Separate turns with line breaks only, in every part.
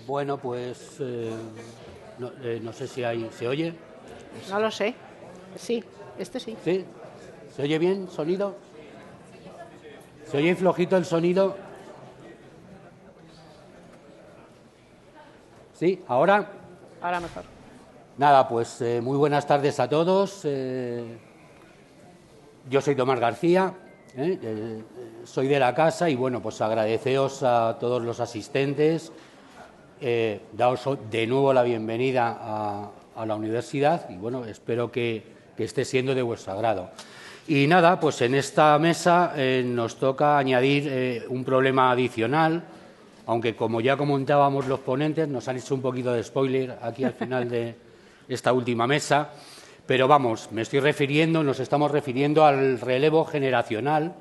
Bueno, pues no sé si se oye.
No lo sé. Sí, este sí.
¿Sí? ¿Se oye bien sonido? ¿Se oye flojito el sonido? ¿Sí? ¿Ahora?
Ahora mejor.
Nada, pues muy buenas tardes a todos. Yo soy Tomás García, soy de la casa y bueno, pues agradeceos a todos los asistentes, daos de nuevo la bienvenida a la universidad y bueno, espero que esté siendo de vuestro agrado. Y nada, pues en esta mesa nos toca añadir un problema adicional, aunque como ya comentábamos los ponentes, nos han hecho un poquito de spoiler aquí al final de esta última mesa, pero vamos, nos estamos refiriendo al relevo generacional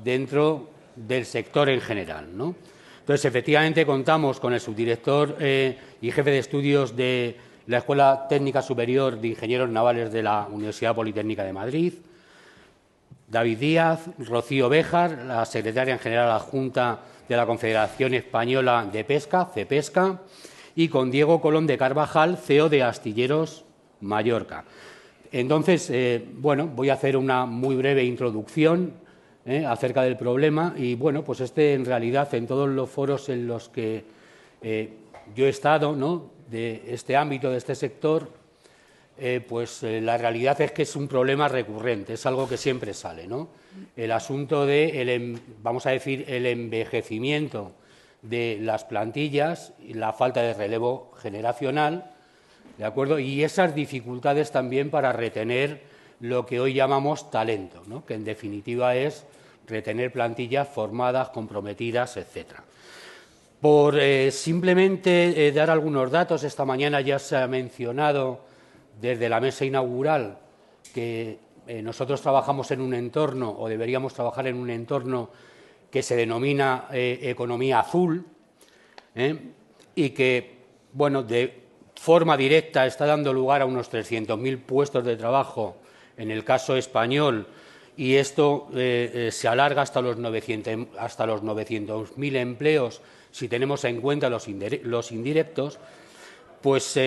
dentro del sector en general, ¿no? Entonces, efectivamente, contamos con el subdirector y jefe de estudios de la Escuela Técnica Superior de Ingenieros Navales de la Universidad Politécnica de Madrid, David Díaz, Rocío Béjar, la secretaria en general adjunta de la Confederación Española de Pesca, CEPESCA, y con Diego Colón de Carvajal, CEO de Astilleros Mallorca. Entonces, bueno, voy a hacer una muy breve introducción acerca del problema y, bueno, pues en realidad en todos los foros en los que yo he estado, ¿no?, de este ámbito, de este sector, la realidad es que es un problema recurrente, es algo que siempre sale, ¿no? El asunto de, vamos a decir, el envejecimiento de las plantillas y la falta de relevo generacional, ¿de acuerdo? Y esas dificultades también para retener lo que hoy llamamos talento, ¿no?, que en definitiva es retener plantillas formadas, comprometidas, etcétera. Por simplemente dar algunos datos, esta mañana ya se ha mencionado desde la mesa inaugural que nosotros trabajamos en un entorno, o deberíamos trabajar en un entorno que se denomina economía azul, y que, bueno, de forma directa está dando lugar a unos 300.000 puestos de trabajo en el caso español, y esto se alarga hasta los 900.000 empleos si tenemos en cuenta los indirectos, pues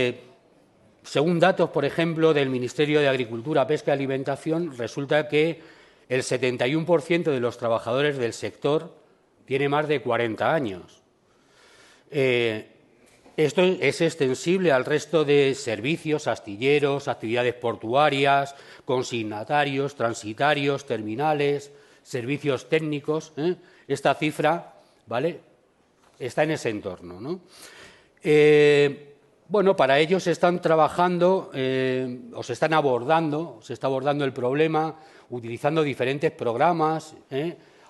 según datos, por ejemplo, del Ministerio de Agricultura, Pesca y Alimentación, resulta que el 71% de los trabajadores del sector tiene más de 40 años. Esto es extensible al resto de servicios, astilleros, actividades portuarias, consignatarios, transitarios, terminales, servicios técnicos. Esta cifra, ¿vale?, está en ese entorno, ¿no? Bueno, para ello se están trabajando se está abordando el problema utilizando diferentes programas,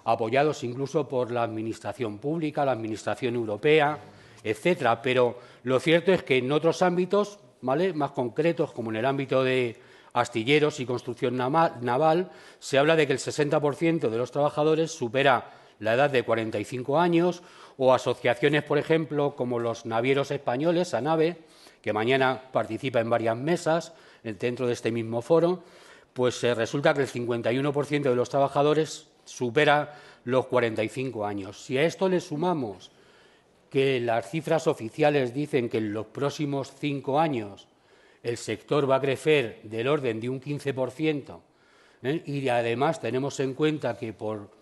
apoyados incluso por la Administración pública, la Administración europea, etcétera. Pero lo cierto es que en otros ámbitos, ¿vale?, más concretos, como en el ámbito de astilleros y construcción naval, se habla de que el 60% de los trabajadores supera la edad de 45 años, o asociaciones, por ejemplo, como los navieros españoles, ANAVE, que mañana participa en varias mesas dentro de este mismo foro, pues resulta que el 51% de los trabajadores supera los 45 años. Si a esto le sumamos que las cifras oficiales dicen que en los próximos 5 años el sector va a crecer del orden de un 15%, y además tenemos en cuenta que por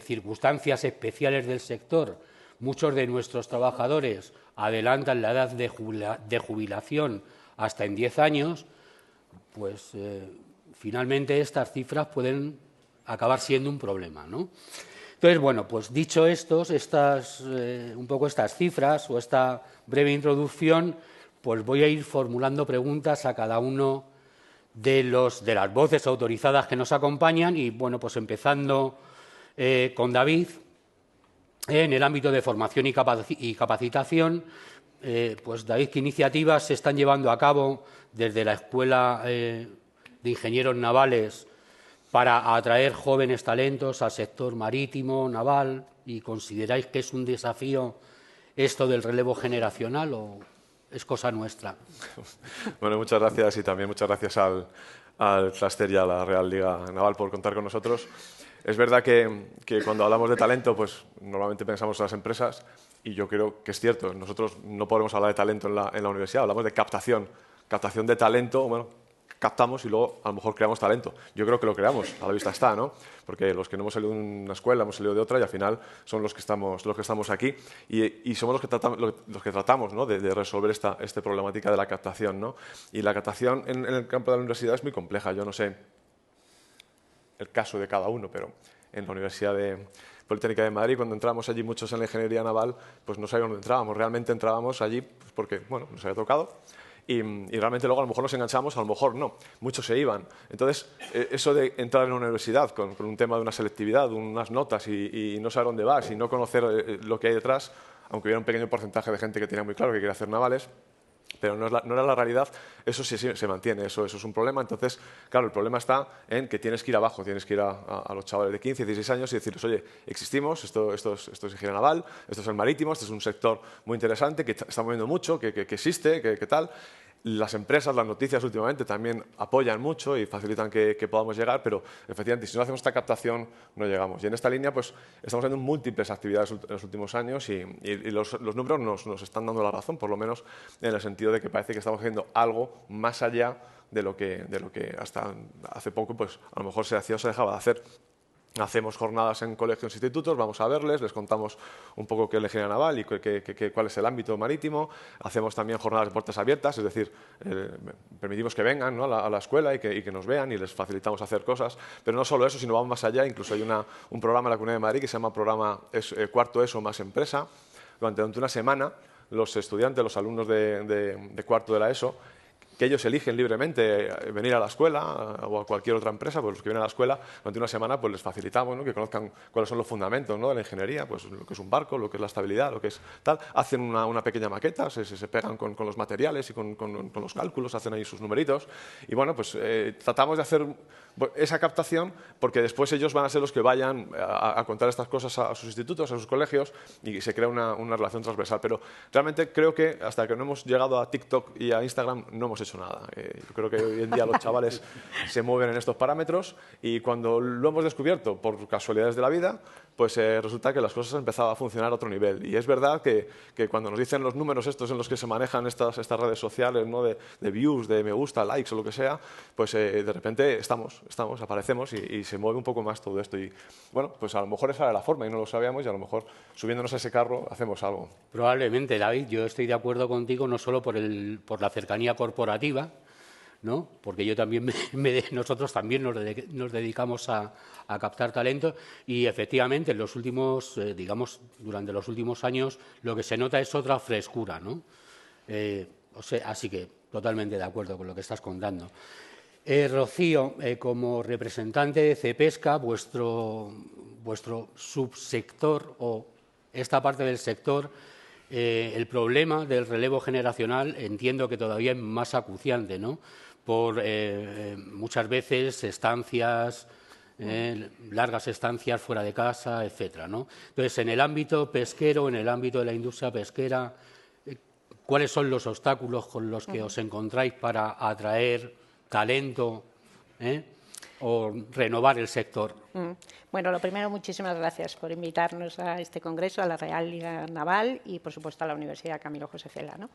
circunstancias especiales del sector, muchos de nuestros trabajadores adelantan la edad de jubilación hasta en 10 años, pues finalmente estas cifras pueden acabar siendo un problema, ¿no? Entonces, bueno, pues dicho un poco estas cifras o esta breve introducción, pues voy a ir formulando preguntas a cada uno de las voces autorizadas que nos acompañan y, bueno, pues empezando con David, en el ámbito de formación y capacitación, pues David, ¿qué iniciativas se están llevando a cabo desde la Escuela de Ingenieros Navales para atraer jóvenes talentos al sector marítimo, naval? ¿Y consideráis que es un desafío esto del relevo generacional o es cosa nuestra?
Bueno, muchas gracias y también muchas gracias al Clúster y a la Real Liga Naval por contar con nosotros. Es verdad que cuando hablamos de talento, pues normalmente pensamos en las empresas y yo creo que es cierto. Nosotros no podemos hablar de talento en la universidad, hablamos de captación de talento. Bueno, captamos y luego a lo mejor creamos talento. Yo creo que lo creamos, a la vista está, ¿no? Porque los que no hemos salido de una escuela, hemos salido de otra y al final son los que estamos aquí y somos los que tratamos, ¿no? de resolver esta problemática de la captación, ¿no? Y la captación en el campo de la universidad es muy compleja. Yo no sé el caso de cada uno, pero en la Universidad Politécnica de Madrid, cuando entramos allí muchos en la ingeniería naval, pues no sabíamos dónde entrábamos. Realmente entrábamos allí pues porque, bueno, nos había tocado. Y realmente luego a lo mejor nos enganchamos, a lo mejor no. Muchos se iban. Entonces, eso de entrar en una universidad con un tema de una selectividad, unas notas y no saber dónde vas y no conocer lo que hay detrás, aunque hubiera un pequeño porcentaje de gente que tenía muy claro que quería hacer navales, pero no era la realidad, eso sí se mantiene, eso es un problema. Entonces, claro, el problema está en que tienes que ir abajo, tienes que ir a los chavales de 15, 16 años y decirles, oye, existimos, esto es ingeniería naval, esto es el marítimo, este es un sector muy interesante, que está moviendo mucho, que existe, que tal. Las empresas, las noticias últimamente también apoyan mucho y facilitan que podamos llegar, pero efectivamente, si no hacemos esta captación, no llegamos. Y en esta línea, pues, estamos haciendo múltiples actividades en los últimos años y los números nos están dando la razón, por lo menos en el sentido de que parece que estamos haciendo algo más allá de lo que hasta hace poco, pues, a lo mejor se hacía o se dejaba de hacer. Hacemos jornadas en colegios e institutos, vamos a verles, les contamos un poco qué es la ingeniería naval y cuál es el ámbito marítimo. Hacemos también jornadas de puertas abiertas, es decir, permitimos que vengan, ¿no? a la escuela y que nos vean y les facilitamos hacer cosas. Pero no solo eso, sino vamos más allá. Incluso hay un programa en la Comunidad de Madrid que se llama programa Cuarto ESO más Empresa. Durante una semana, los estudiantes, los alumnos de cuarto de la ESO, que ellos eligen libremente venir a la escuela o a cualquier otra empresa, pues los que vienen a la escuela durante una semana pues les facilitamos, ¿no? Que conozcan cuáles son los fundamentos, ¿no? de la ingeniería, pues lo que es un barco, lo que es la estabilidad, lo que es tal. Hacen una pequeña maqueta, se pegan con los materiales y con los cálculos, hacen ahí sus numeritos y bueno, pues tratamos de hacer esa captación porque después ellos van a ser los que vayan a contar estas cosas a sus institutos, a sus colegios y se crea una relación transversal. Pero realmente creo que hasta que no hemos llegado a TikTok y a Instagram no hemos hecho nada. Yo creo que hoy en día los chavales se mueven en estos parámetros y cuando lo hemos descubierto por casualidades de la vida, pues resulta que las cosas han empezado a funcionar a otro nivel. Y es verdad que cuando nos dicen los números estos en los que se manejan estas redes sociales, ¿no? de views, de me gusta, likes o lo que sea, pues de repente aparecemos y se mueve un poco más todo esto. Y bueno, pues a lo mejor esa era la forma y no lo sabíamos y a lo mejor subiéndonos a ese carro hacemos algo.
Probablemente, David, yo estoy de acuerdo contigo no solo por la cercanía corporativa, ¿no? Porque yo también nosotros también nos dedicamos a captar talento y efectivamente en los últimos, durante los últimos años lo que se nota es otra frescura, ¿no? Así que totalmente de acuerdo con lo que estás contando. Rocío, como representante de Cepesca, vuestro subsector o esta parte del sector, el problema del relevo generacional entiendo que todavía es más acuciante, ¿no? Por muchas veces estancias, largas estancias fuera de casa, etcétera, ¿no? Entonces, en el ámbito pesquero, en el ámbito de la industria pesquera, ¿cuáles son los obstáculos con los que os encontráis para atraer talento o renovar el sector?
Bueno, lo primero, muchísimas gracias por invitarnos a este congreso, a la Real Liga Naval y, por supuesto, a la Universidad Camilo José Cela, ¿no?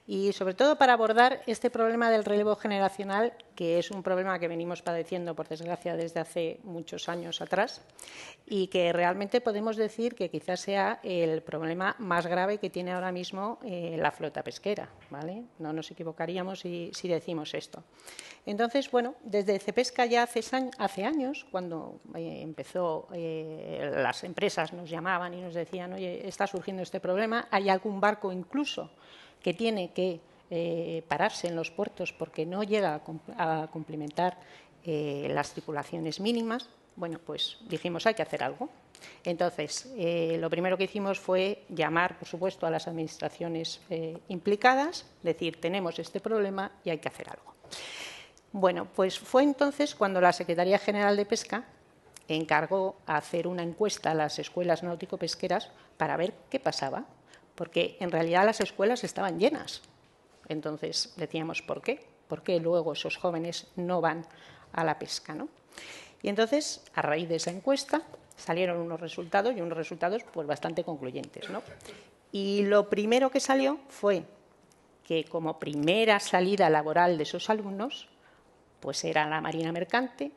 Y, sobre todo, para abordar este problema del relevo generacional, que es un problema que venimos padeciendo, por desgracia, desde hace muchos años atrás y que realmente podemos decir que quizás sea el problema más grave que tiene ahora mismo la flota pesquera, ¿vale? No nos equivocaríamos si decimos esto. Entonces, bueno, desde Cepesca ya hace años, cuando empezó, las empresas nos llamaban y nos decían, oye, está surgiendo este problema, hay algún barco incluso que tiene que pararse en los puertos porque no llega a cumplimentar las tripulaciones mínimas. Bueno, pues dijimos, hay que hacer algo. Entonces, lo primero que hicimos fue llamar, por supuesto, a las administraciones implicadas, decir, tenemos este problema y hay que hacer algo. Bueno, pues fue entonces cuando la Secretaría General de Pesca encargó a hacer una encuesta a las escuelas náutico-pesqueras para ver qué pasaba, porque en realidad las escuelas estaban llenas. Entonces decíamos, ¿por qué? ¿Por qué luego esos jóvenes no van a la pesca, ¿no? Y entonces, a raíz de esa encuesta, salieron unos resultados y unos resultados pues bastante concluyentes, ¿no? Y lo primero que salió fue que como primera salida laboral de esos alumnos, pues era la marina mercante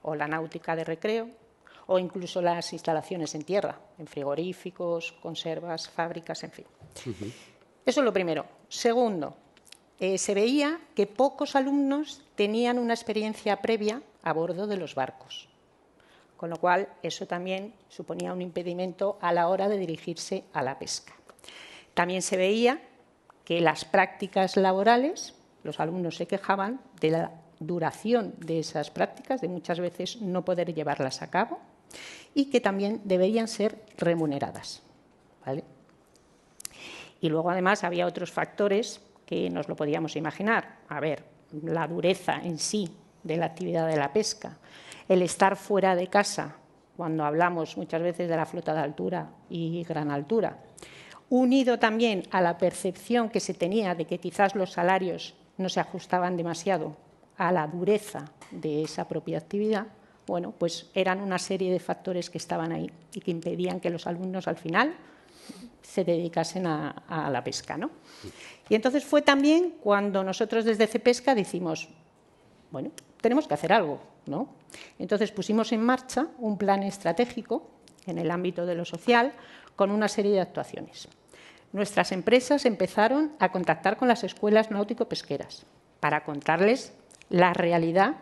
o la náutica de recreo o incluso las instalaciones en tierra, en frigoríficos, conservas, fábricas, en fin. Eso es lo primero. Segundo, se veía que pocos alumnos tenían una experiencia previa a bordo de los barcos, con lo cual eso también suponía un impedimento a la hora de dirigirse a la pesca. También se veía que las prácticas laborales, los alumnos se quejaban de la duración de esas prácticas, de muchas veces no poder llevarlas a cabo, y que también deberían ser remuneradas, ¿vale? Y luego, además, había otros factores que nos lo podíamos imaginar. A ver, la dureza en sí de la actividad de la pesca, el estar fuera de casa, cuando hablamos muchas veces de la flota de altura y gran altura, unido también a la percepción que se tenía de que quizás los salarios no se ajustaban demasiado a la dureza de esa propia actividad, bueno, pues eran una serie de factores que estaban ahí y que impedían que los alumnos al final se dedicasen a la pesca, ¿no? Y entonces fue también cuando nosotros desde Cepesca decimos, bueno, tenemos que hacer algo, ¿no? Entonces pusimos en marcha un plan estratégico en el ámbito de lo social con una serie de actuaciones. Nuestras empresas empezaron a contactar con las escuelas náutico-pesqueras para contarles la realidad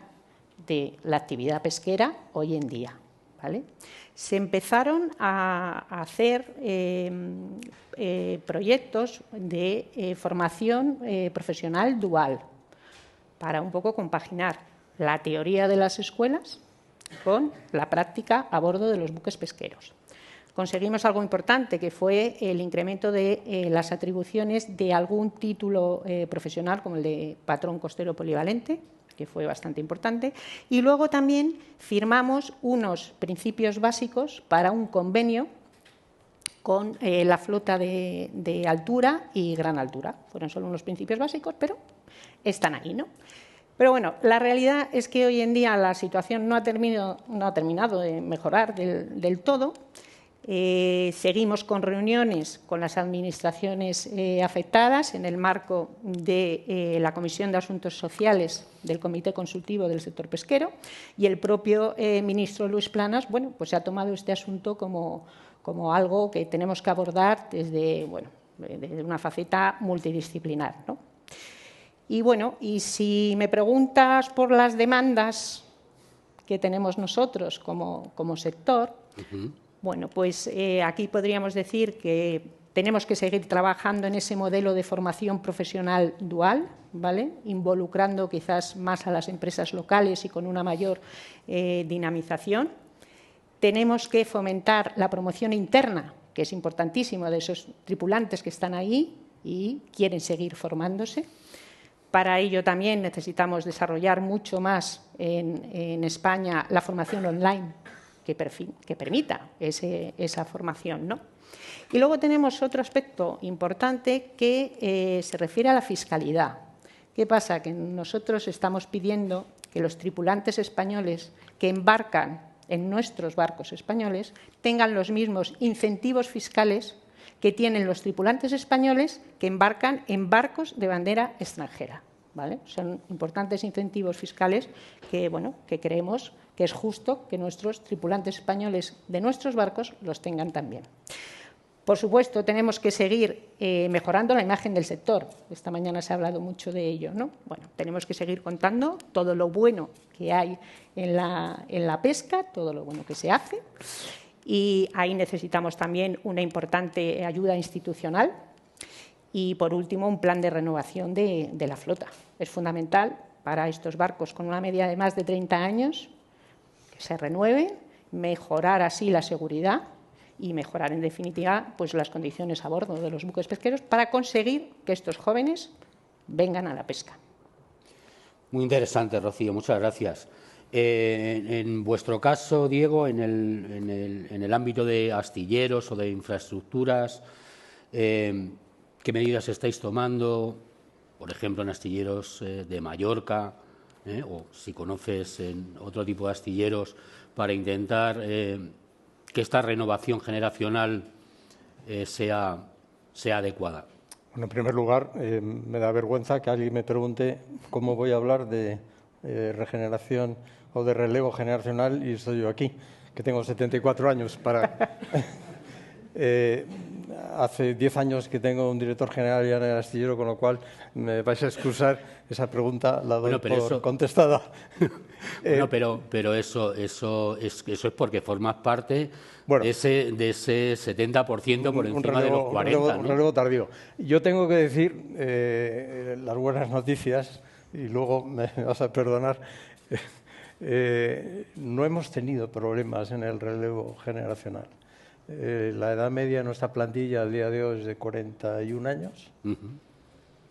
de la actividad pesquera hoy en día, ¿vale? Se empezaron a hacer proyectos de formación profesional dual para un poco compaginar la teoría de las escuelas con la práctica a bordo de los buques pesqueros. Conseguimos algo importante, que fue el incremento de las atribuciones de algún título profesional, como el de patrón costero polivalente, que fue bastante importante, y luego también firmamos unos principios básicos para un convenio con la flota de altura y gran altura. Fueron solo unos principios básicos, pero están ahí, ¿no? Pero bueno, la realidad es que hoy en día la situación no ha terminado de mejorar del todo. Seguimos con reuniones con las administraciones afectadas en el marco de la Comisión de Asuntos Sociales del Comité Consultivo del Sector Pesquero, y el propio ministro Luis Planas, bueno, pues se ha tomado este asunto como algo que tenemos que abordar desde una faceta multidisciplinar, ¿no? Y bueno, y si me preguntas por las demandas que tenemos nosotros como sector, bueno, pues aquí podríamos decir que tenemos que seguir trabajando en ese modelo de formación profesional dual, ¿vale? Involucrando quizás más a las empresas locales y con una mayor dinamización. Tenemos que fomentar la promoción interna, que es importantísimo, de esos tripulantes que están ahí y quieren seguir formándose. Para ello también necesitamos desarrollar mucho más en España la formación online que permita esa formación, ¿no? Y luego tenemos otro aspecto importante que se refiere a la fiscalidad. ¿Qué pasa? Que nosotros estamos pidiendo que los tripulantes españoles que embarcan en nuestros barcos españoles tengan los mismos incentivos fiscales que tienen los tripulantes españoles que embarcan en barcos de bandera extranjera, ¿vale? Son importantes incentivos fiscales que, bueno, que creemos que es justo que nuestros tripulantes españoles de nuestros barcos los tengan también. Por supuesto, tenemos que seguir mejorando la imagen del sector. Esta mañana se ha hablado mucho de ello, ¿no? Bueno, tenemos que seguir contando todo lo bueno que hay en la pesca, todo lo bueno que se hace. Y ahí necesitamos también una importante ayuda institucional. Y, por último, un plan de renovación de la flota. Es fundamental para estos barcos con una media de más de 30 años que se renueven, mejorar así la seguridad y mejorar, en definitiva, pues las condiciones a bordo de los buques pesqueros para conseguir que estos jóvenes vengan a la pesca.
Muy interesante, Rocío. Muchas gracias. En vuestro caso, Diego, en el ámbito de astilleros o de infraestructuras, ¿qué medidas estáis tomando, por ejemplo, en astilleros de Mallorca, o si conoces en otro tipo de astilleros, para intentar que esta renovación generacional sea adecuada?
Bueno, en primer lugar, me da vergüenza que alguien me pregunte cómo voy a hablar de regeneración o de relevo generacional y estoy yo aquí, que tengo 74 años. Hace 10 años que tengo un director general ya en el astillero, con lo cual me vais a excusar esa pregunta, la doy por contestada.
Bueno, pero eso es porque formas parte de ese 70% por encima de los 40%, ¿no?
Un relevo tardío. Yo tengo que decir las buenas noticias, y luego me vas a perdonar. No hemos tenido problemas en el relevo generacional. La edad media de nuestra plantilla al día de hoy es de 41 años.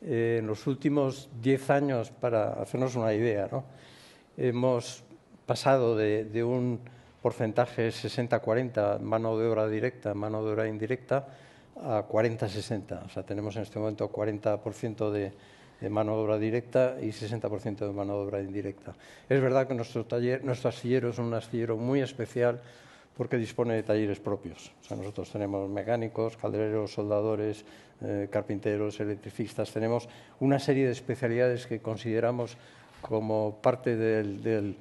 En los últimos 10 años, para hacernos una idea, ¿no?, hemos pasado de un porcentaje 60-40 mano de obra directa, mano de obra indirecta, a 40-60. O sea, tenemos en este momento 40% de mano de obra directa y 60% de mano de obra indirecta. Es verdad que nuestro astillero es un astillero muy especial porque dispone de talleres propios. O sea, nosotros tenemos mecánicos, caldereros, soldadores, carpinteros, electricistas. Tenemos una serie de especialidades que consideramos como parte del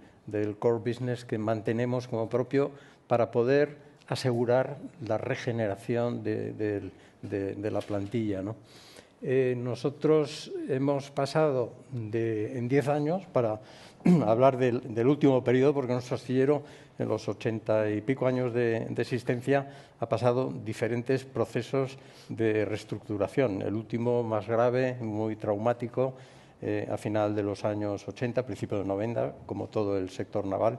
core business que mantenemos como propio para poder asegurar la regeneración de la plantilla, ¿no? Nosotros hemos pasado en 10 años, para hablar del último periodo, porque nuestro astillero en los 80 y pico años de existencia ha pasado diferentes procesos de reestructuración. El último más grave, muy traumático, a final de los años 80, principios de 90, como todo el sector naval.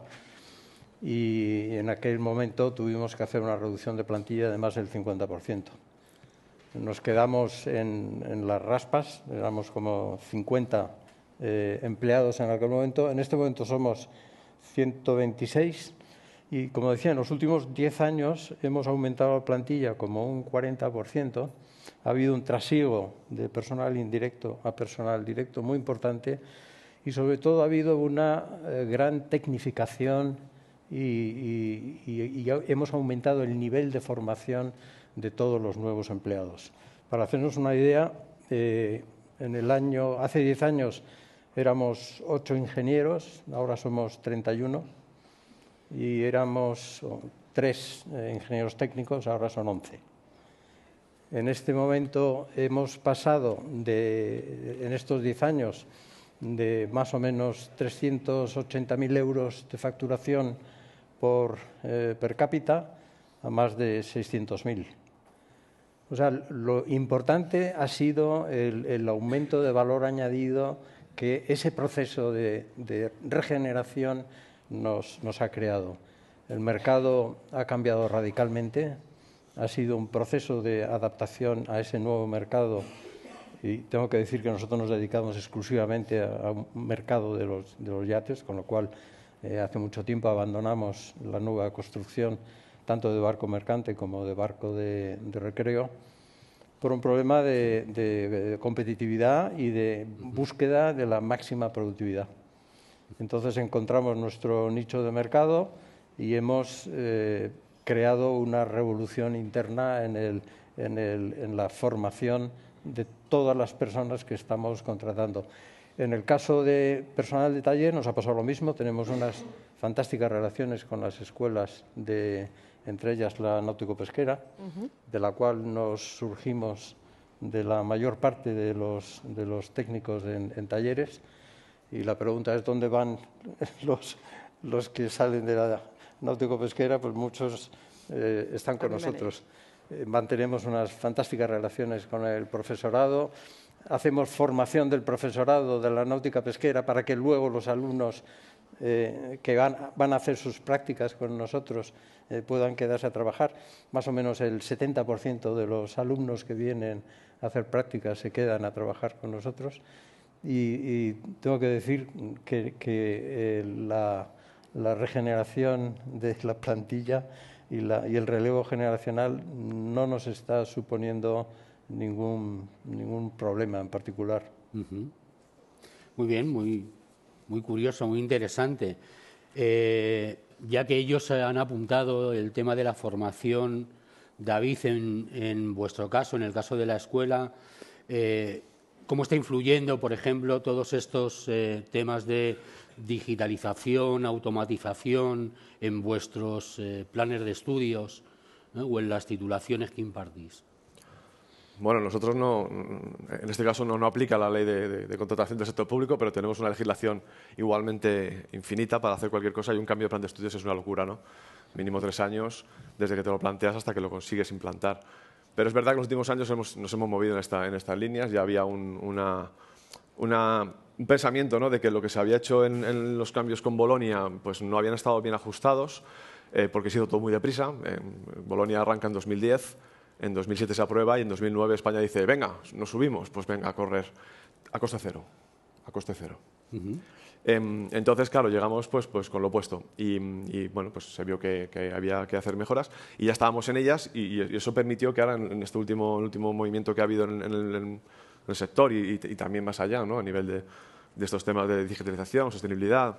Y en aquel momento tuvimos que hacer una reducción de plantilla de más del 50%. Nos quedamos en las raspas, éramos como 50 empleados en aquel momento. En este momento somos 126 y, como decía, en los últimos 10 años hemos aumentado la plantilla como un 40%. Ha habido un trasiego de personal indirecto a personal directo muy importante y, sobre todo, ha habido una gran tecnificación y hemos aumentado el nivel de formación de todos los nuevos empleados. Para hacernos una idea, hace 10 años éramos 8 ingenieros, ahora somos 31, y éramos 3 ingenieros técnicos, ahora son 11. En este momento hemos pasado, en estos 10 años, de más o menos 380.000 euros de facturación per cápita a más de 600.000. O sea, lo importante ha sido el aumento de valor añadido que ese proceso de regeneración nos ha creado. El mercado ha cambiado radicalmente, ha sido un proceso de adaptación a ese nuevo mercado, y tengo que decir que nosotros nos dedicamos exclusivamente a un mercado de los yates, con lo cual hace mucho tiempo abandonamos la nueva construcción tanto de barco mercante como de barco de recreo, por un problema de competitividad y de búsqueda de la máxima productividad. Entonces encontramos nuestro nicho de mercado y hemos creado una revolución interna en la formación de todas las personas que estamos contratando. En el caso de personal de taller nos ha pasado lo mismo. Tenemos unas fantásticas relaciones con las escuelas, entre ellas la náutico-pesquera, de la cual nos surgimos de la mayor parte de los técnicos en talleres. Y la pregunta es, ¿dónde van los que salen de la náutico-pesquera? Pues muchos están con nosotros. Mantenemos unas fantásticas relaciones con el profesorado. Hacemos formación del profesorado de la náutica pesquera para que luego los alumnos que van a hacer sus prácticas con nosotros puedan quedarse a trabajar. Más o menos el 70% de los alumnos que vienen a hacer prácticas se quedan a trabajar con nosotros. Y tengo que decir que la regeneración de la plantilla y el relevo generacional no nos está suponiendo ningún problema en particular.
Muy bien, muy muy curioso, muy interesante. Ya que ellos han apuntado el tema de la formación, David, en vuestro caso, en el caso de la escuela, ¿cómo está influyendo, por ejemplo, todos estos temas de digitalización, automatización en vuestros planes de estudios, ¿no? O en las titulaciones que impartís?
Bueno, nosotros en este caso no aplica la ley de contratación del sector público, pero tenemos una legislación igualmente infinita para hacer cualquier cosa y un cambio de plan de estudios es una locura, ¿no? Mínimo 3 años desde que te lo planteas hasta que lo consigues implantar. Pero es verdad que en los últimos años nos hemos movido en estas líneas. Ya había un pensamiento, ¿no?, de que lo que se había hecho en los cambios con Bolonia pues no habían estado bien ajustados, porque se hizo todo muy deprisa. Bolonia arranca en 2010. En 2007 se aprueba y en 2009 España dice, venga, nos subimos, pues venga, a correr a coste cero, a coste cero. Entonces, claro, llegamos pues con lo opuesto y bueno, pues se vio que había que hacer mejoras y ya estábamos en ellas y eso permitió que ahora en este último movimiento que ha habido en el sector y también más allá, ¿no?, a nivel de estos temas de digitalización, sostenibilidad,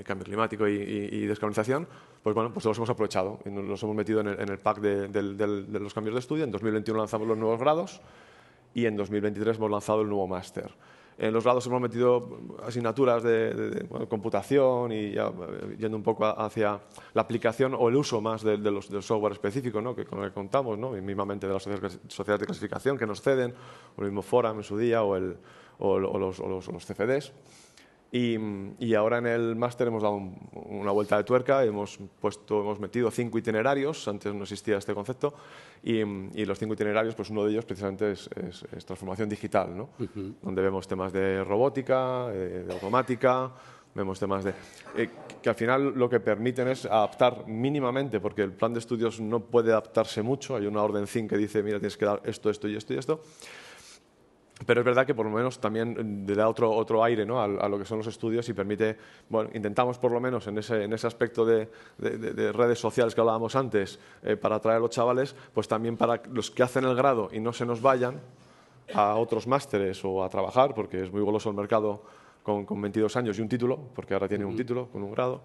cambio climático y descarbonización, pues bueno, pues los hemos aprovechado y nos hemos metido en el pack de los cambios de estudio. En 2021 lanzamos los nuevos grados y en 2023 hemos lanzado el nuevo máster. En los grados hemos metido asignaturas de computación y ya yendo un poco hacia la aplicación o el uso más del software específico, ¿no?, con el que contamos, ¿no?, y mismamente de las sociedades de clasificación que nos ceden, o el mismo Forum en su día o los CFDs. Y ahora en el máster hemos dado una vuelta de tuerca, hemos metido 5 itinerarios, antes no existía este concepto, y los 5 itinerarios, pues uno de ellos precisamente es transformación digital, ¿no? Donde vemos temas de robótica, de automática, vemos temas que al final lo que permiten es adaptar mínimamente, porque el plan de estudios no puede adaptarse mucho, hay una orden CIN que dice, mira, tienes que dar esto, esto y esto y esto. Pero es verdad que por lo menos también le da otro aire, ¿no?, a lo que son los estudios y permite, bueno, intentamos por lo menos en ese aspecto de redes sociales que hablábamos antes, para atraer a los chavales, pues también para los que hacen el grado y no se nos vayan a otros másteres o a trabajar, porque es muy goloso el mercado con 22 años y un título, porque ahora tiene un título con un grado,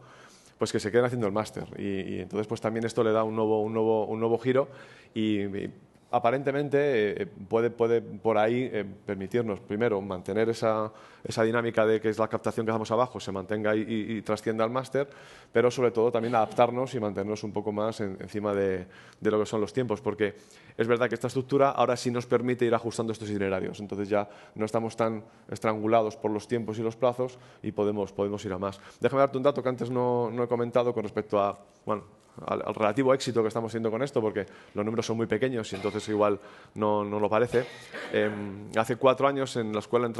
pues que se queden haciendo el máster. Y entonces pues también esto le da un nuevo giro y aparentemente puede por ahí permitirnos, primero, mantener esa dinámica de que es la captación que hacemos abajo, se mantenga y trascienda al máster, pero sobre todo también adaptarnos y mantenernos un poco más encima de lo que son los tiempos, porque es verdad que esta estructura ahora sí nos permite ir ajustando estos itinerarios, entonces ya no estamos tan estrangulados por los tiempos y los plazos y podemos ir a más. Déjame darte un dato que antes no he comentado con respecto a, bueno, al relativo éxito que estamos teniendo con esto, porque los números son muy pequeños y entonces igual no lo parece. Hace 4 años en la escuela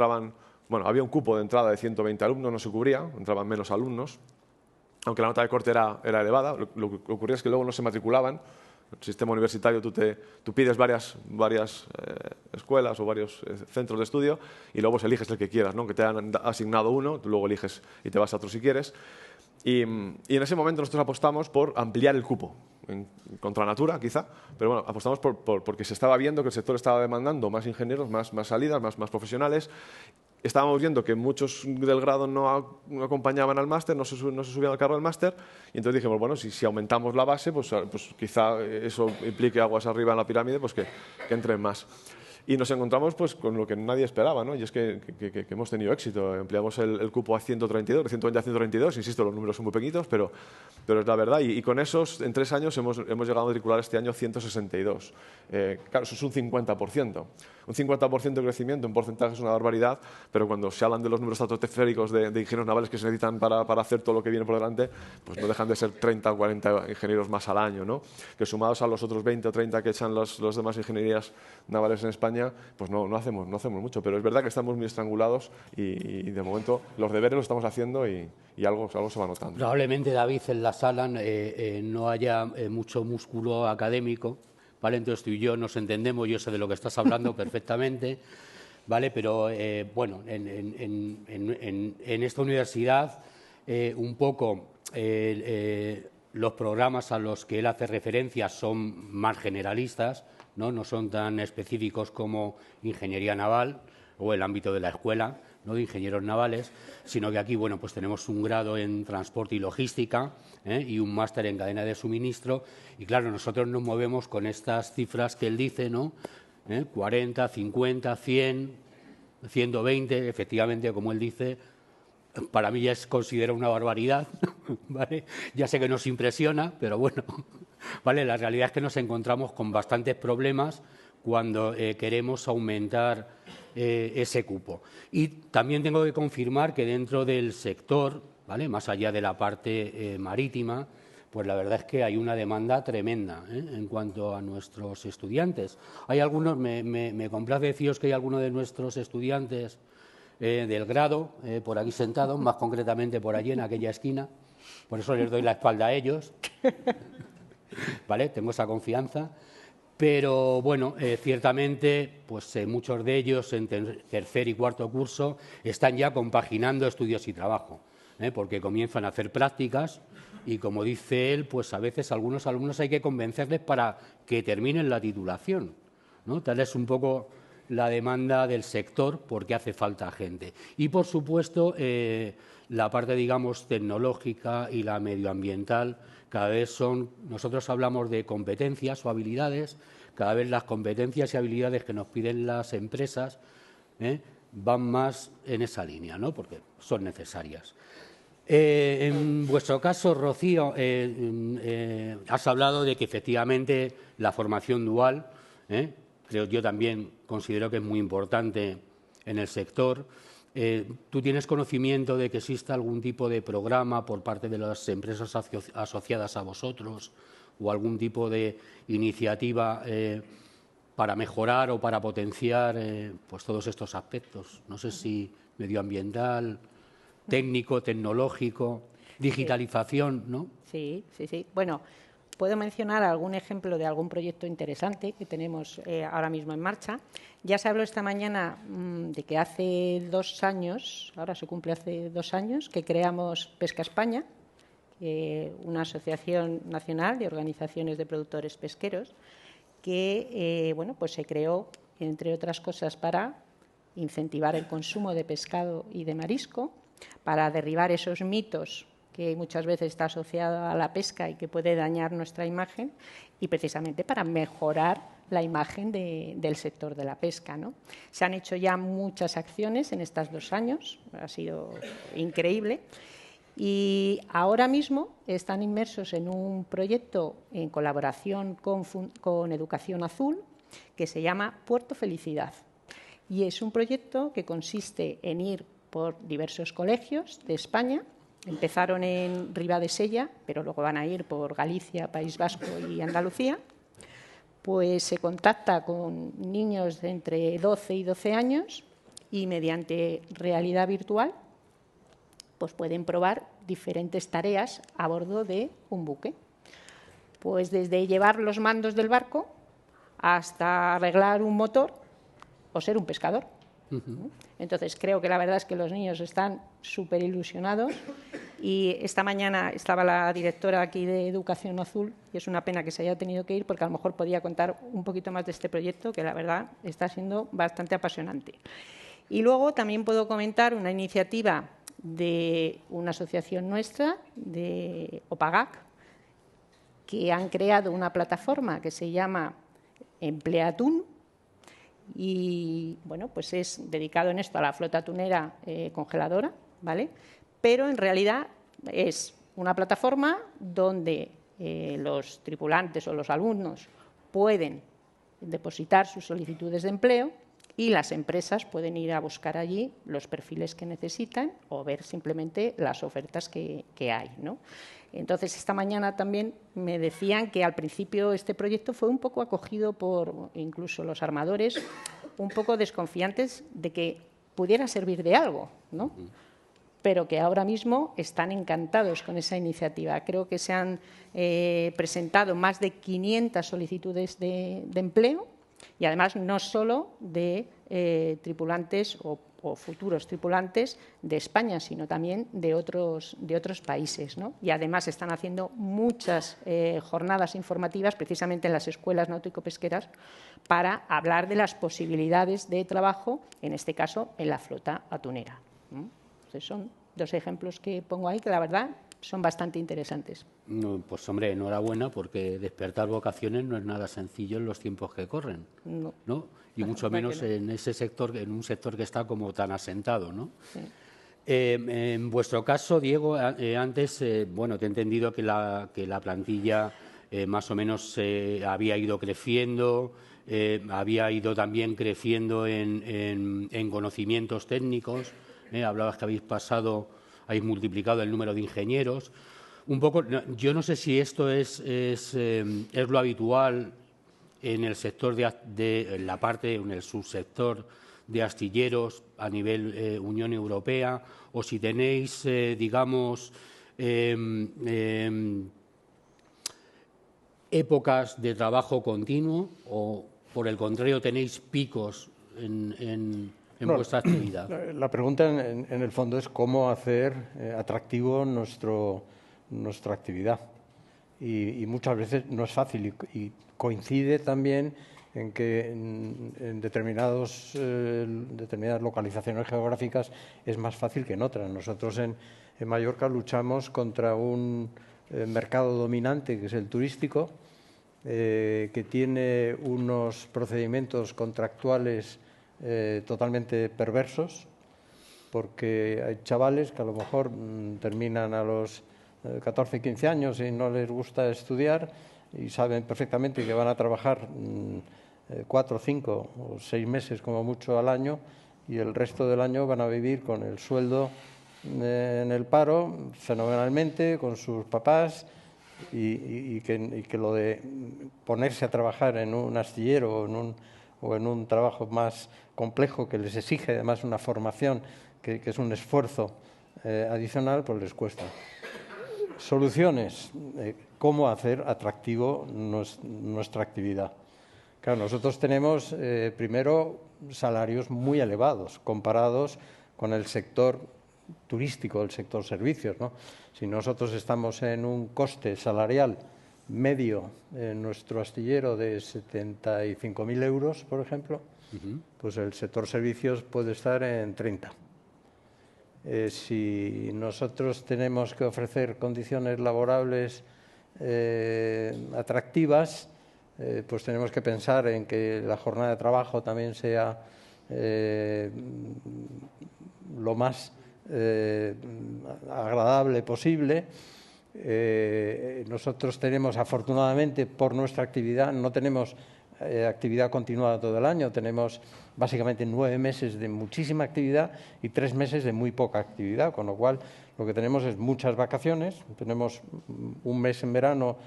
había un cupo de entrada de 120 alumnos, no se cubría, entraban menos alumnos, aunque la nota de corte era elevada. Lo que ocurría es que luego no se matriculaban. En el sistema universitario tú pides varias escuelas o varios centros de estudio y luego pues eliges el que quieras, ¿no?, que te han asignado uno, tú luego eliges y te vas a otro si quieres. Y en ese momento nosotros apostamos por ampliar el cupo, contra natura quizá, pero bueno, apostamos porque se estaba viendo que el sector estaba demandando más ingenieros, más salidas, más profesionales. Estábamos viendo que muchos del grado no acompañaban al máster, no se subían al carro del máster, y entonces dijimos, bueno, si aumentamos la base, pues quizá eso implique aguas arriba en la pirámide, pues que entren más. Y nos encontramos pues con lo que nadie esperaba, ¿no?, y es que hemos tenido éxito. Ampliamos el cupo a 132, de 120 a 132, insisto, los números son muy pequeñitos, pero es la verdad. Y con esos, en 3 años, hemos llegado a matricular este año 162. Claro, eso es un 50%. Un 50% de crecimiento, en porcentaje es una barbaridad, pero cuando se hablan de los números estratosféricos de ingenieros navales que se necesitan para hacer todo lo que viene por delante, pues no dejan de ser 30 o 40 ingenieros más al año, ¿no?, que sumados a los otros 20 o 30 que echan los demás ingenierías navales en España, pues no hacemos mucho, pero es verdad que estamos muy estrangulados y de momento los deberes los estamos haciendo y algo se va notando.
Probablemente, David, en la sala no haya mucho músculo académico, ¿vale? Entonces tú y yo nos entendemos, yo sé de lo que estás hablando perfectamente, ¿vale? Pero bueno, en esta universidad un poco los programas a los que él hace referencia son más generalistas, no son tan específicos como ingeniería naval o el ámbito de la escuela, ¿no?, de ingenieros navales, sino que aquí, bueno, pues tenemos un grado en transporte y logística, y un máster en cadena de suministro, y claro, nosotros nos movemos con estas cifras que él dice, ¿no? 40, 50, 100, 120, efectivamente, como él dice, para mí ya es considero una barbaridad, ¿vale? Ya sé que nos impresiona, pero bueno, ¿vale? La realidad es que nos encontramos con bastantes problemas cuando queremos aumentar ese cupo. Y también tengo que confirmar que dentro del sector, ¿vale?, más allá de la parte marítima, pues la verdad es que hay una demanda tremenda en cuanto a nuestros estudiantes. Hay algunos, me complace deciros que hay algunos de nuestros estudiantes del grado, por aquí sentados, más concretamente por allí en aquella esquina, por eso les doy la espalda a ellos, ¿vale? Tengo esa confianza. Pero, bueno, ciertamente, pues muchos de ellos en tercer y cuarto curso están ya compaginando estudios y trabajo, porque comienzan a hacer prácticas y, como dice él, pues a veces a algunos alumnos hay que convencerles para que terminen la titulación, ¿no? Tal es un poco la demanda del sector porque hace falta gente. Y, por supuesto, la parte, digamos, tecnológica y la medioambiental cada vez son, nosotros hablamos de competencias o habilidades, cada vez las competencias y habilidades que nos piden las empresas van más en esa línea, ¿no?, porque son necesarias. En vuestro caso, Rocío, has hablado de que efectivamente la formación dual, creo, yo también considero que es muy importante en el sector. ¿Tú tienes conocimiento de que exista algún tipo de programa por parte de las empresas asociadas a vosotros o algún tipo de iniciativa para mejorar o para potenciar pues todos estos aspectos? No sé si medioambiental, técnico, tecnológico, digitalización, ¿no?
Sí, sí, sí. Bueno, puedo mencionar algún ejemplo de algún proyecto interesante que tenemos ahora mismo en marcha. Ya se habló esta mañana de que hace 2 años, ahora se cumple hace 2 años, que creamos Pesca España, una asociación nacional de organizaciones de productores pesqueros, que bueno, pues se creó, entre otras cosas, para incentivar el consumo de pescado y de marisco, para derribar esos mitos que muchas veces está asociado a la pesca y que puede dañar nuestra imagen, y precisamente para mejorar la imagen del sector de la pesca, ¿no? Se han hecho ya muchas acciones en estos 2 años, ha sido increíble, y ahora mismo están inmersos en un proyecto en colaboración con Educación Azul que se llama Puerto Felicidad, y es un proyecto que consiste en ir por diversos colegios de España. Empezaron en Ribadesella, pero luego van a ir por Galicia, País Vasco y Andalucía. Pues se contacta con niños de entre 12 y 12 años y mediante realidad virtual pues pueden probar diferentes tareas a bordo de un buque. Pues desde llevar los mandos del barco hasta arreglar un motor o ser un pescador. Entonces, creo que la verdad es que los niños están súper ilusionados, y esta mañana estaba la directora aquí de Educación Azul y es una pena que se haya tenido que ir porque a lo mejor podía contar un poquito más de este proyecto, que la verdad está siendo bastante apasionante. Y luego también puedo comentar una iniciativa de una asociación nuestra, de OPAGAC, que han creado una plataforma que se llama Empleatún. Y bueno, pues es dedicado en esto a la flota atunera congeladora, ¿vale? Pero en realidad es una plataforma donde los tripulantes o los alumnos pueden depositar sus solicitudes de empleo y las empresas pueden ir a buscar allí los perfiles que necesitan o ver simplemente las ofertas que hay, ¿no? Entonces, esta mañana también me decían que al principio este proyecto fue un poco acogido por incluso los armadores, un poco desconfiantes de que pudiera servir de algo, ¿no? Pero que ahora mismo están encantados con esa iniciativa. Creo que se han presentado más de 500 solicitudes de empleo, y además no solo de tripulantes o o futuros tripulantes de España, sino también de otros países, ¿no? Y además están haciendo muchas jornadas informativas precisamente en las escuelas náutico-pesqueras para hablar de las posibilidades de trabajo, en este caso en la flota atunera. Entonces son dos ejemplos que pongo ahí que la verdad son bastante interesantes.
No, pues hombre, enhorabuena, porque despertar vocaciones no es nada sencillo en los tiempos que corren, ¿no? Y mucho menos en ese sector, en un sector que está como tan asentado, ¿no?
Sí.
En vuestro caso, Diego, antes, bueno, te he entendido que la plantilla más o menos había ido creciendo, había ido también creciendo en conocimientos técnicos. Hablabas que habéis multiplicado el número de ingenieros. Un poco, yo no sé si esto es lo habitual en el sector en la parte, en el subsector de astilleros a nivel Unión Europea, o si tenéis, digamos, épocas de trabajo continuo, o por el contrario tenéis picos en vuestra actividad.
La pregunta en el fondo es cómo hacer atractivo nuestra actividad. Y muchas veces no es fácil y coincide también en que en determinadas localizaciones geográficas es más fácil que en otras. Nosotros en Mallorca luchamos contra un mercado dominante, que es el turístico, que tiene unos procedimientos contractuales totalmente perversos, porque hay chavales que a lo mejor terminan a los 14, 15 años y no les gusta estudiar y saben perfectamente que van a trabajar 4, 5 o 6 meses como mucho al año, y el resto del año van a vivir con el sueldo en el paro fenomenalmente con sus papás, y que lo de ponerse a trabajar en un astillero o en un trabajo más complejo que les exige además una formación que es un esfuerzo adicional, pues les cuesta. Soluciones, cómo hacer atractivo nuestra actividad. Claro, nosotros tenemos primero salarios muy elevados comparados con el sector turístico, el sector servicios, ¿no? Si nosotros estamos en un coste salarial medio en nuestro astillero de 75.000 euros, por ejemplo, pues el sector servicios puede estar en 30. Si nosotros tenemos que ofrecer condiciones laborables atractivas, pues tenemos que pensar en que la jornada de trabajo también sea lo más agradable posible. Nosotros tenemos, afortunadamente, por nuestra actividad, no tenemos actividad continuada todo el año, tenemos básicamente 9 meses de muchísima actividad y 3 meses de muy poca actividad, con lo cual lo que tenemos es muchas vacaciones. Tenemos un mes en verano,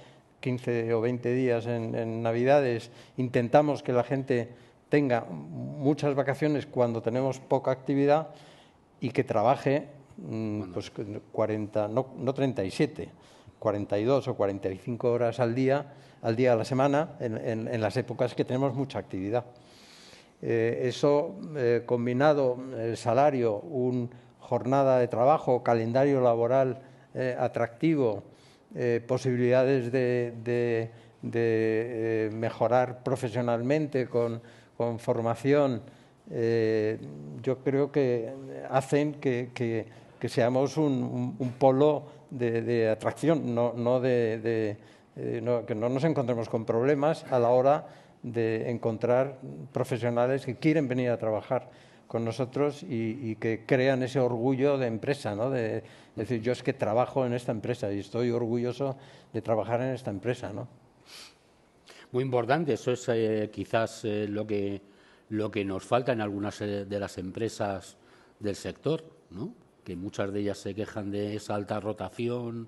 15 o 20 días en Navidades. Intentamos que la gente tenga muchas vacaciones cuando tenemos poca actividad y que trabaje pues 40, no 37, 42 o 45 horas al día a la semana en las épocas que tenemos mucha actividad. Eso combinado, el salario, una jornada de trabajo, calendario laboral atractivo, posibilidades de mejorar profesionalmente con formación, yo creo que hacen que seamos un polo de atracción, que no nos encontremos con problemas a la hora de encontrar profesionales que quieren venir a trabajar con nosotros y que crean ese orgullo de empresa, ¿no? De decir, yo es que trabajo en esta empresa y estoy orgulloso de trabajar en esta empresa, ¿no?
Muy importante, eso es quizás lo que nos falta en algunas de las empresas del sector, ¿no? Que muchas de ellas se quejan de esa alta rotación,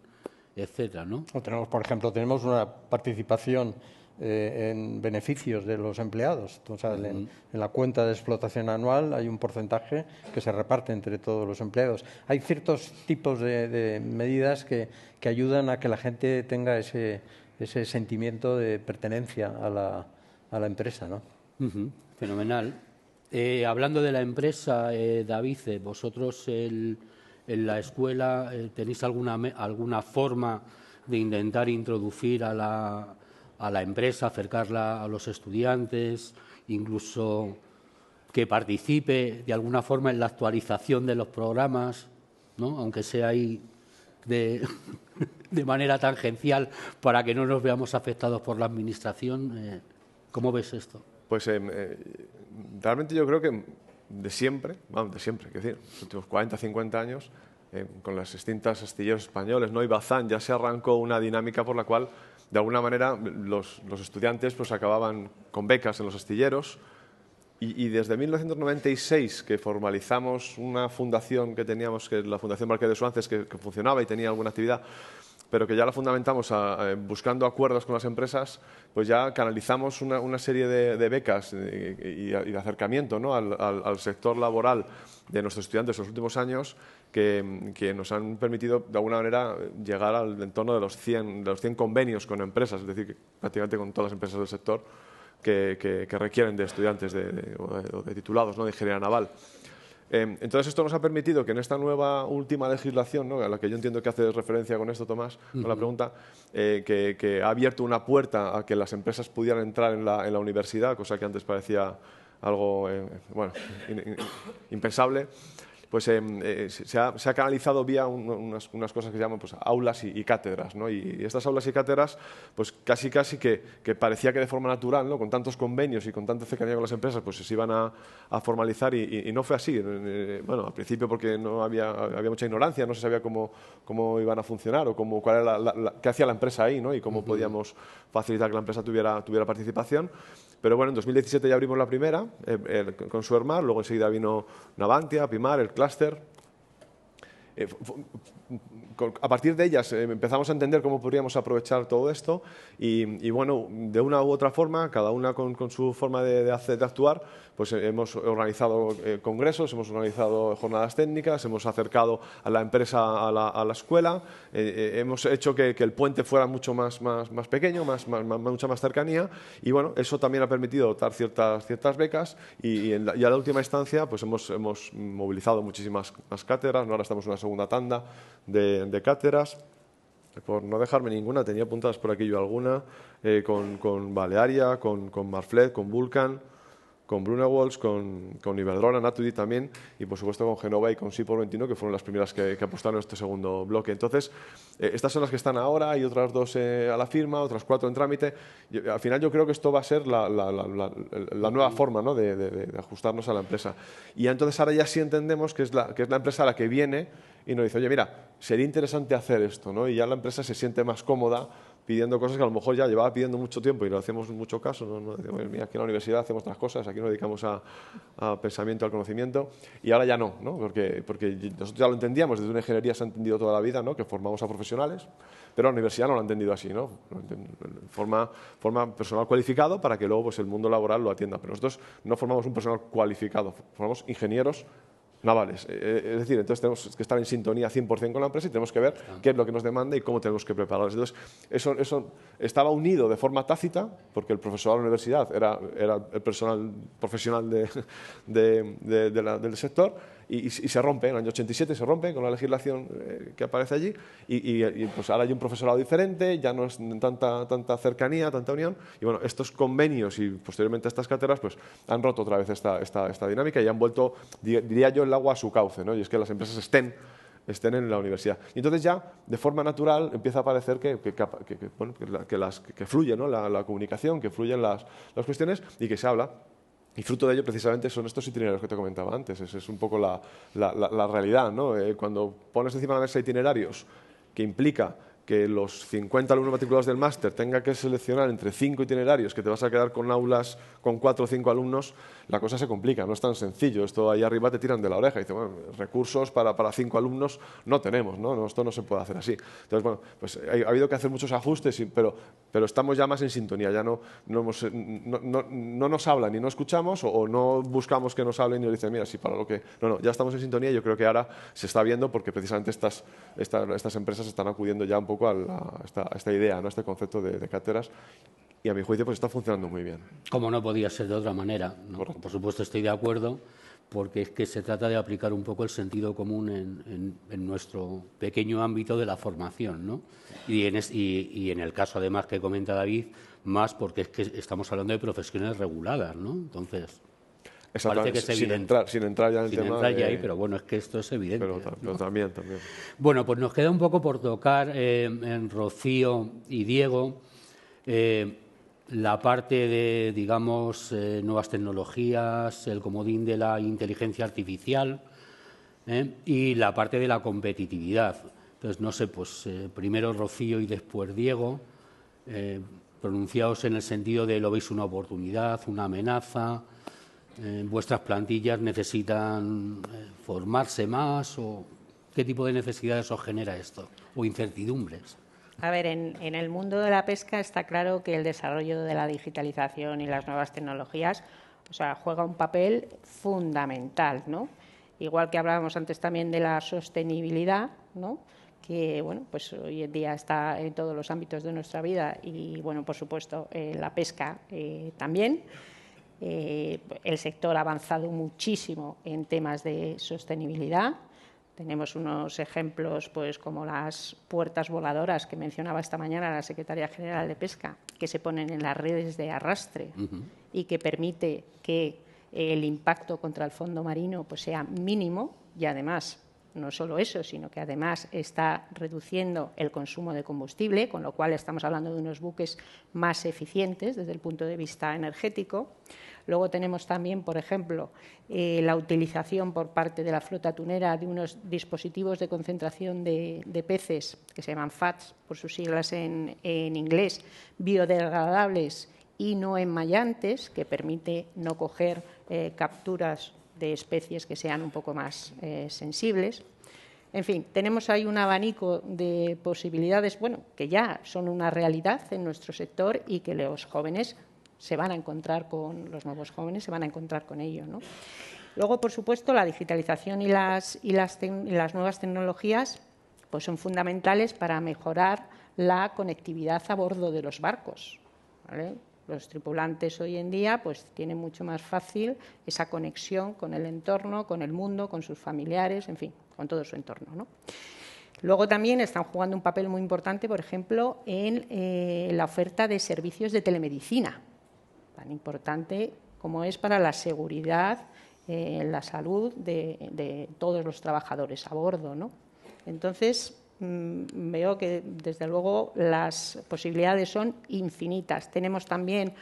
etcétera, ¿no?
Por ejemplo, tenemos una participación en beneficios de los empleados. Entonces, en la cuenta de explotación anual hay un porcentaje que se reparte entre todos los empleados. Hay ciertos tipos de medidas que ayudan a que la gente tenga ese sentimiento de pertenencia a la empresa, ¿no?
Fenomenal. Hablando de la empresa, David, vosotros en la escuela tenéis alguna forma de intentar introducir a la empresa, acercarla a los estudiantes, incluso que participe de alguna forma en la actualización de los programas, ¿no? Aunque sea ahí de manera tangencial, para que no nos veamos afectados por la Administración. ¿Cómo ves esto?
Pues realmente yo creo que de siempre, vamos, de siempre, es decir, los últimos 40, 50 años, con las distintas astilleros españoles, ¿no? Y Bazán, ya se arrancó una dinámica por la cual, de alguna manera, los estudiantes pues acababan con becas en los astilleros. Y desde 1996, que formalizamos una fundación que teníamos, que es la Fundación Marqués de Suances, que funcionaba y tenía alguna actividad, pero que ya la fundamentamos buscando acuerdos con las empresas, pues ya canalizamos una serie de becas y de acercamiento, ¿no? al sector laboral de nuestros estudiantes en los últimos años, que nos han permitido, de alguna manera, llegar al entorno de los 100 convenios con empresas, es decir, que prácticamente con todas las empresas del sector que requieren de estudiantes o de titulados, ¿no? de ingeniería naval. Entonces, esto nos ha permitido que en esta nueva última legislación, ¿no? a la que yo entiendo que hace referencia con esto, Tomás, con la pregunta, que ha abierto una puerta a que las empresas pudieran entrar en la universidad, cosa que antes parecía algo impensable, pues se ha canalizado vía unas cosas que se llaman pues, aulas y cátedras, ¿no? Y estas aulas y cátedras, pues casi que parecía que de forma natural, ¿no? Con tantos convenios y con tanta cercanía con las empresas, pues se iban a formalizar y no fue así. Bueno, al principio porque no había mucha ignorancia, no se sabía cómo iban a funcionar o cuál era qué hacía la empresa ahí, ¿no? Y cómo podíamos facilitar que la empresa tuviera participación. Pero bueno, en 2017 ya abrimos la primera con Suermar, luego enseguida vino Navantia, Pimar, el clúster. A partir de ellas empezamos a entender cómo podríamos aprovechar todo esto y bueno, de una u otra forma, cada una con su forma de actuar, pues hemos organizado congresos, hemos organizado jornadas técnicas, hemos acercado a la empresa a la escuela, hemos hecho que el puente fuera mucho más pequeño, mucha más cercanía y bueno, eso también ha permitido dotar ciertas becas y a la última instancia pues hemos movilizado muchísimas más cátedras, ¿no? Ahora estamos en una segunda tanda de cátedras. Por no dejarme ninguna, tenía apuntadas por aquí yo alguna, con Balearia, con Marflet, con Vulcan, con Brunewalds, con Iberdrola, Naturgy también, y por supuesto con Genova y con Seaport 21, que fueron las primeras que apostaron en este segundo bloque. Entonces, estas son las que están ahora, hay otras 2 a la firma, otras 4 en trámite. Al final yo creo que esto va a ser la nueva forma, ¿no? de ajustarnos a la empresa. Y entonces ahora ya sí entendemos que es la empresa la que viene y nos dice, oye, mira, sería interesante hacer esto, ¿no? Y ya la empresa se siente más cómoda pidiendo cosas que a lo mejor ya llevaba pidiendo mucho tiempo y no hacemos mucho caso. No decimos, mira, aquí en la universidad hacemos otras cosas, aquí nos dedicamos a pensamiento, al conocimiento, y ahora ya no, porque nosotros ya lo entendíamos, desde una ingeniería se ha entendido toda la vida, ¿no? Que formamos a profesionales, pero la universidad no lo ha entendido así, ¿no? Forma personal cualificado para que luego pues, el mundo laboral lo atienda. Pero nosotros no formamos un personal cualificado, formamos ingenieros navales. Es decir, entonces tenemos que estar en sintonía 100% con la empresa y tenemos que ver qué es lo que nos demanda y cómo tenemos que prepararlos. Entonces, eso estaba unido de forma tácita, porque el profesor de la universidad era el personal profesional del sector, y se rompe, en el año 87 se rompe con la legislación que aparece allí, y pues ahora hay un profesorado diferente, ya no es tanta cercanía, tanta unión, y bueno, estos convenios y posteriormente estas cátedras pues han roto otra vez esta dinámica y han vuelto, diría yo, el agua a su cauce, ¿no? Y es que las empresas estén en la universidad. Y entonces ya, de forma natural, empieza a parecer que fluye, ¿no? la comunicación, que fluyen las cuestiones y que se habla. Y fruto de ello, precisamente, son estos itinerarios que te comentaba antes. Esa es un poco la realidad, ¿no? Cuando pones encima de la mesa itinerarios que implica que los 50 alumnos matriculados del máster tengan que seleccionar entre 5 itinerarios, que te vas a quedar con aulas con 4 o 5 alumnos, la cosa se complica, no es tan sencillo. Esto ahí arriba te tiran de la oreja y dicen, bueno, recursos para 5 alumnos no tenemos, ¿no? Esto no se puede hacer así. Entonces, bueno, pues ha habido que hacer muchos ajustes, pero estamos ya más en sintonía, ya no nos hablan y no escuchamos o no buscamos que nos hablen y nos dicen, mira, sí, para lo que... No, ya estamos en sintonía y yo creo que ahora se está viendo porque precisamente estas empresas están acudiendo ya un poco a esta idea, ¿no? Este concepto de cátedras y a mi juicio pues está funcionando muy bien.
Como no podía ser de otra manera, ¿no? Por supuesto estoy de acuerdo, porque es que se trata de aplicar un poco el sentido común en nuestro pequeño ámbito de la formación, ¿no? Y en el caso además que comenta David, más porque es que estamos hablando de profesiones reguladas, ¿no? Entonces, parece que es evidente.
Sin entrar ya en el tema.
Sin entrar ya ahí, pero bueno, es que esto es evidente.
Pero también.
Bueno, pues nos queda un poco por tocar en Rocío y Diego la parte de, digamos, nuevas tecnologías, el comodín de la inteligencia artificial y la parte de la competitividad. Entonces, no sé, pues primero Rocío y después Diego, pronunciaos en el sentido de ¿lo veis una oportunidad, una amenaza? ¿Vuestras plantillas necesitan formarse más o qué tipo de necesidades os genera esto? ¿O incertidumbres?
A ver, en el mundo de la pesca está claro que el desarrollo de la digitalización y las nuevas tecnologías, o sea, juega un papel fundamental, ¿no? Igual que hablábamos antes también de la sostenibilidad, ¿no? Que, bueno, pues hoy en día está en todos los ámbitos de nuestra vida y, bueno, por supuesto, la pesca también. El sector ha avanzado muchísimo en temas de sostenibilidad. Tenemos unos ejemplos, pues, como las puertas voladoras que mencionaba esta mañana la Secretaría General de Pesca, que se ponen en las redes de arrastre y que permite que el impacto contra el fondo marino pues, sea mínimo y, además, no solo eso, sino que además está reduciendo el consumo de combustible, con lo cual estamos hablando de unos buques más eficientes desde el punto de vista energético. Luego tenemos también, por ejemplo, la utilización por parte de la flota tunera de unos dispositivos de concentración de peces, que se llaman FATS, por sus siglas en inglés, biodegradables y no enmallantes, que permite no coger capturas de especies que sean un poco más sensibles. En fin, tenemos ahí un abanico de posibilidades, bueno, que ya son una realidad en nuestro sector y que los jóvenes se van a encontrar con, los nuevos jóvenes se van a encontrar con ello, ¿no? Luego, por supuesto, la digitalización y las nuevas tecnologías pues son fundamentales para mejorar la conectividad a bordo de los barcos, ¿vale? Los tripulantes hoy en día pues tienen mucho más fácil esa conexión con el entorno, con el mundo, con sus familiares, en fin, con todo su entorno, ¿no? Luego también están jugando un papel muy importante, por ejemplo, en la oferta de servicios de telemedicina, tan importante como es para la seguridad, la salud de todos los trabajadores a bordo, ¿no? Entonces, veo que, desde luego, las posibilidades son infinitas. Tenemos también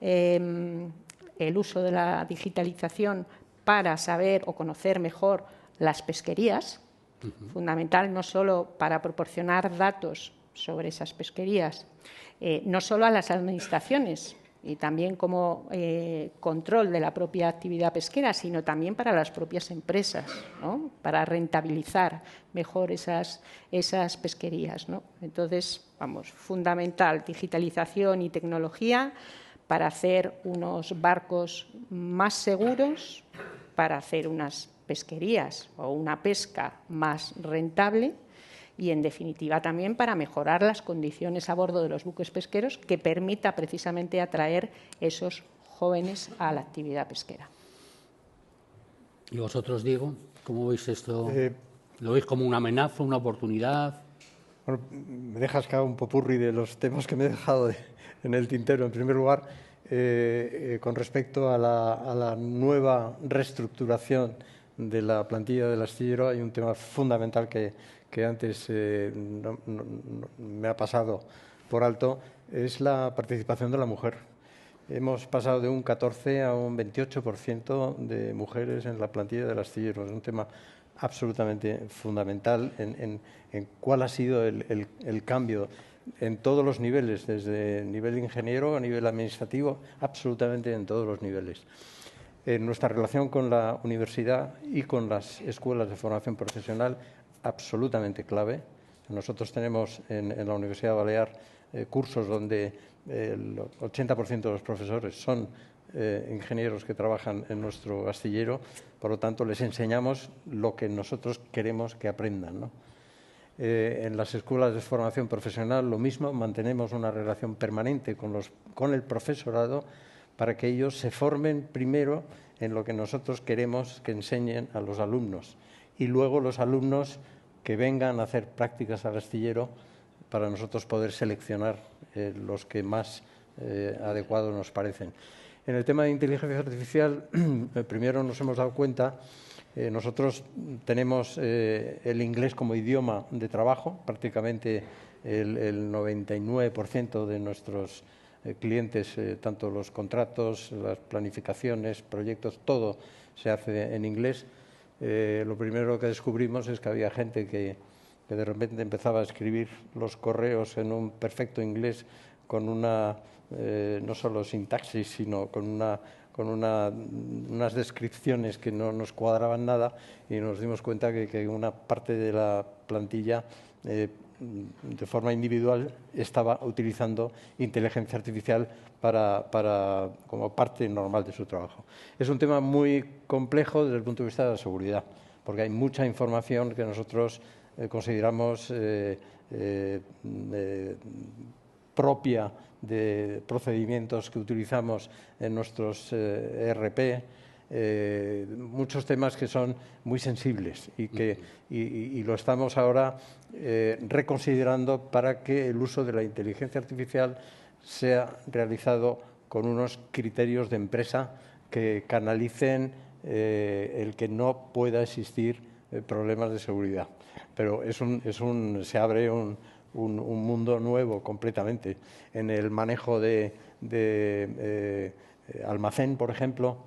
el uso de la digitalización para saber o conocer mejor las pesquerías, fundamental no solo para proporcionar datos sobre esas pesquerías, no solo a las administraciones y también como control de la propia actividad pesquera, sino también para las propias empresas, ¿no? Para rentabilizar mejor esas pesquerías, ¿no? Entonces, vamos, fundamental, digitalización y tecnología para hacer unos barcos más seguros, para hacer unas pesquerías o una pesca más rentable y, en definitiva, también para mejorar las condiciones a bordo de los buques pesqueros que permita precisamente atraer esos jóvenes a la actividad pesquera.
¿Y vosotros, Diego, cómo veis esto? ¿Lo veis como una amenaza, una oportunidad?
Bueno, me dejas que haga un popurrí de los temas que me he dejado en el tintero. En primer lugar, con respecto a la nueva reestructuración de la plantilla del astillero, hay un tema fundamental que antes me ha pasado por alto, es la participación de la mujer. Hemos pasado de un 14 a un 28% de mujeres en la plantilla del astillero. Es un tema absolutamente fundamental en cuál ha sido el cambio en todos los niveles, desde nivel ingeniero a nivel administrativo, absolutamente en todos los niveles. En nuestra relación con la universidad y con las escuelas de formación profesional, absolutamente clave. Nosotros tenemos en la Universidad Balear cursos donde el 80% de los profesores son ingenieros que trabajan en nuestro astillero, por lo tanto les enseñamos lo que nosotros queremos que aprendan, ¿no? En las escuelas de formación profesional lo mismo, mantenemos una relación permanente con el profesorado para que ellos se formen primero en lo que nosotros queremos que enseñen a los alumnos y luego los alumnos que vengan a hacer prácticas al astillero para nosotros poder seleccionar los que más adecuados nos parecen. En el tema de inteligencia artificial, primero nos hemos dado cuenta, nosotros tenemos el inglés como idioma de trabajo, prácticamente el 99% de nuestros clientes, tanto los contratos, las planificaciones, proyectos, todo se hace en inglés. Lo primero que descubrimos es que había gente que de repente empezaba a escribir los correos en un perfecto inglés con una, no solo sintaxis, sino con unas descripciones que no nos cuadraban nada, y nos dimos cuenta que una parte de la plantilla de forma individual estaba utilizando inteligencia artificial como parte normal de su trabajo. Es un tema muy complejo desde el punto de vista de la seguridad, porque hay mucha información que nosotros consideramos propia de procedimientos que utilizamos en nuestros ERP, muchos temas que son muy sensibles y lo estamos ahora reconsiderando para que el uso de la inteligencia artificial sea realizado con unos criterios de empresa que canalicen el que no pueda existir problemas de seguridad. Pero se abre un mundo nuevo completamente. En el manejo de almacén, por ejemplo,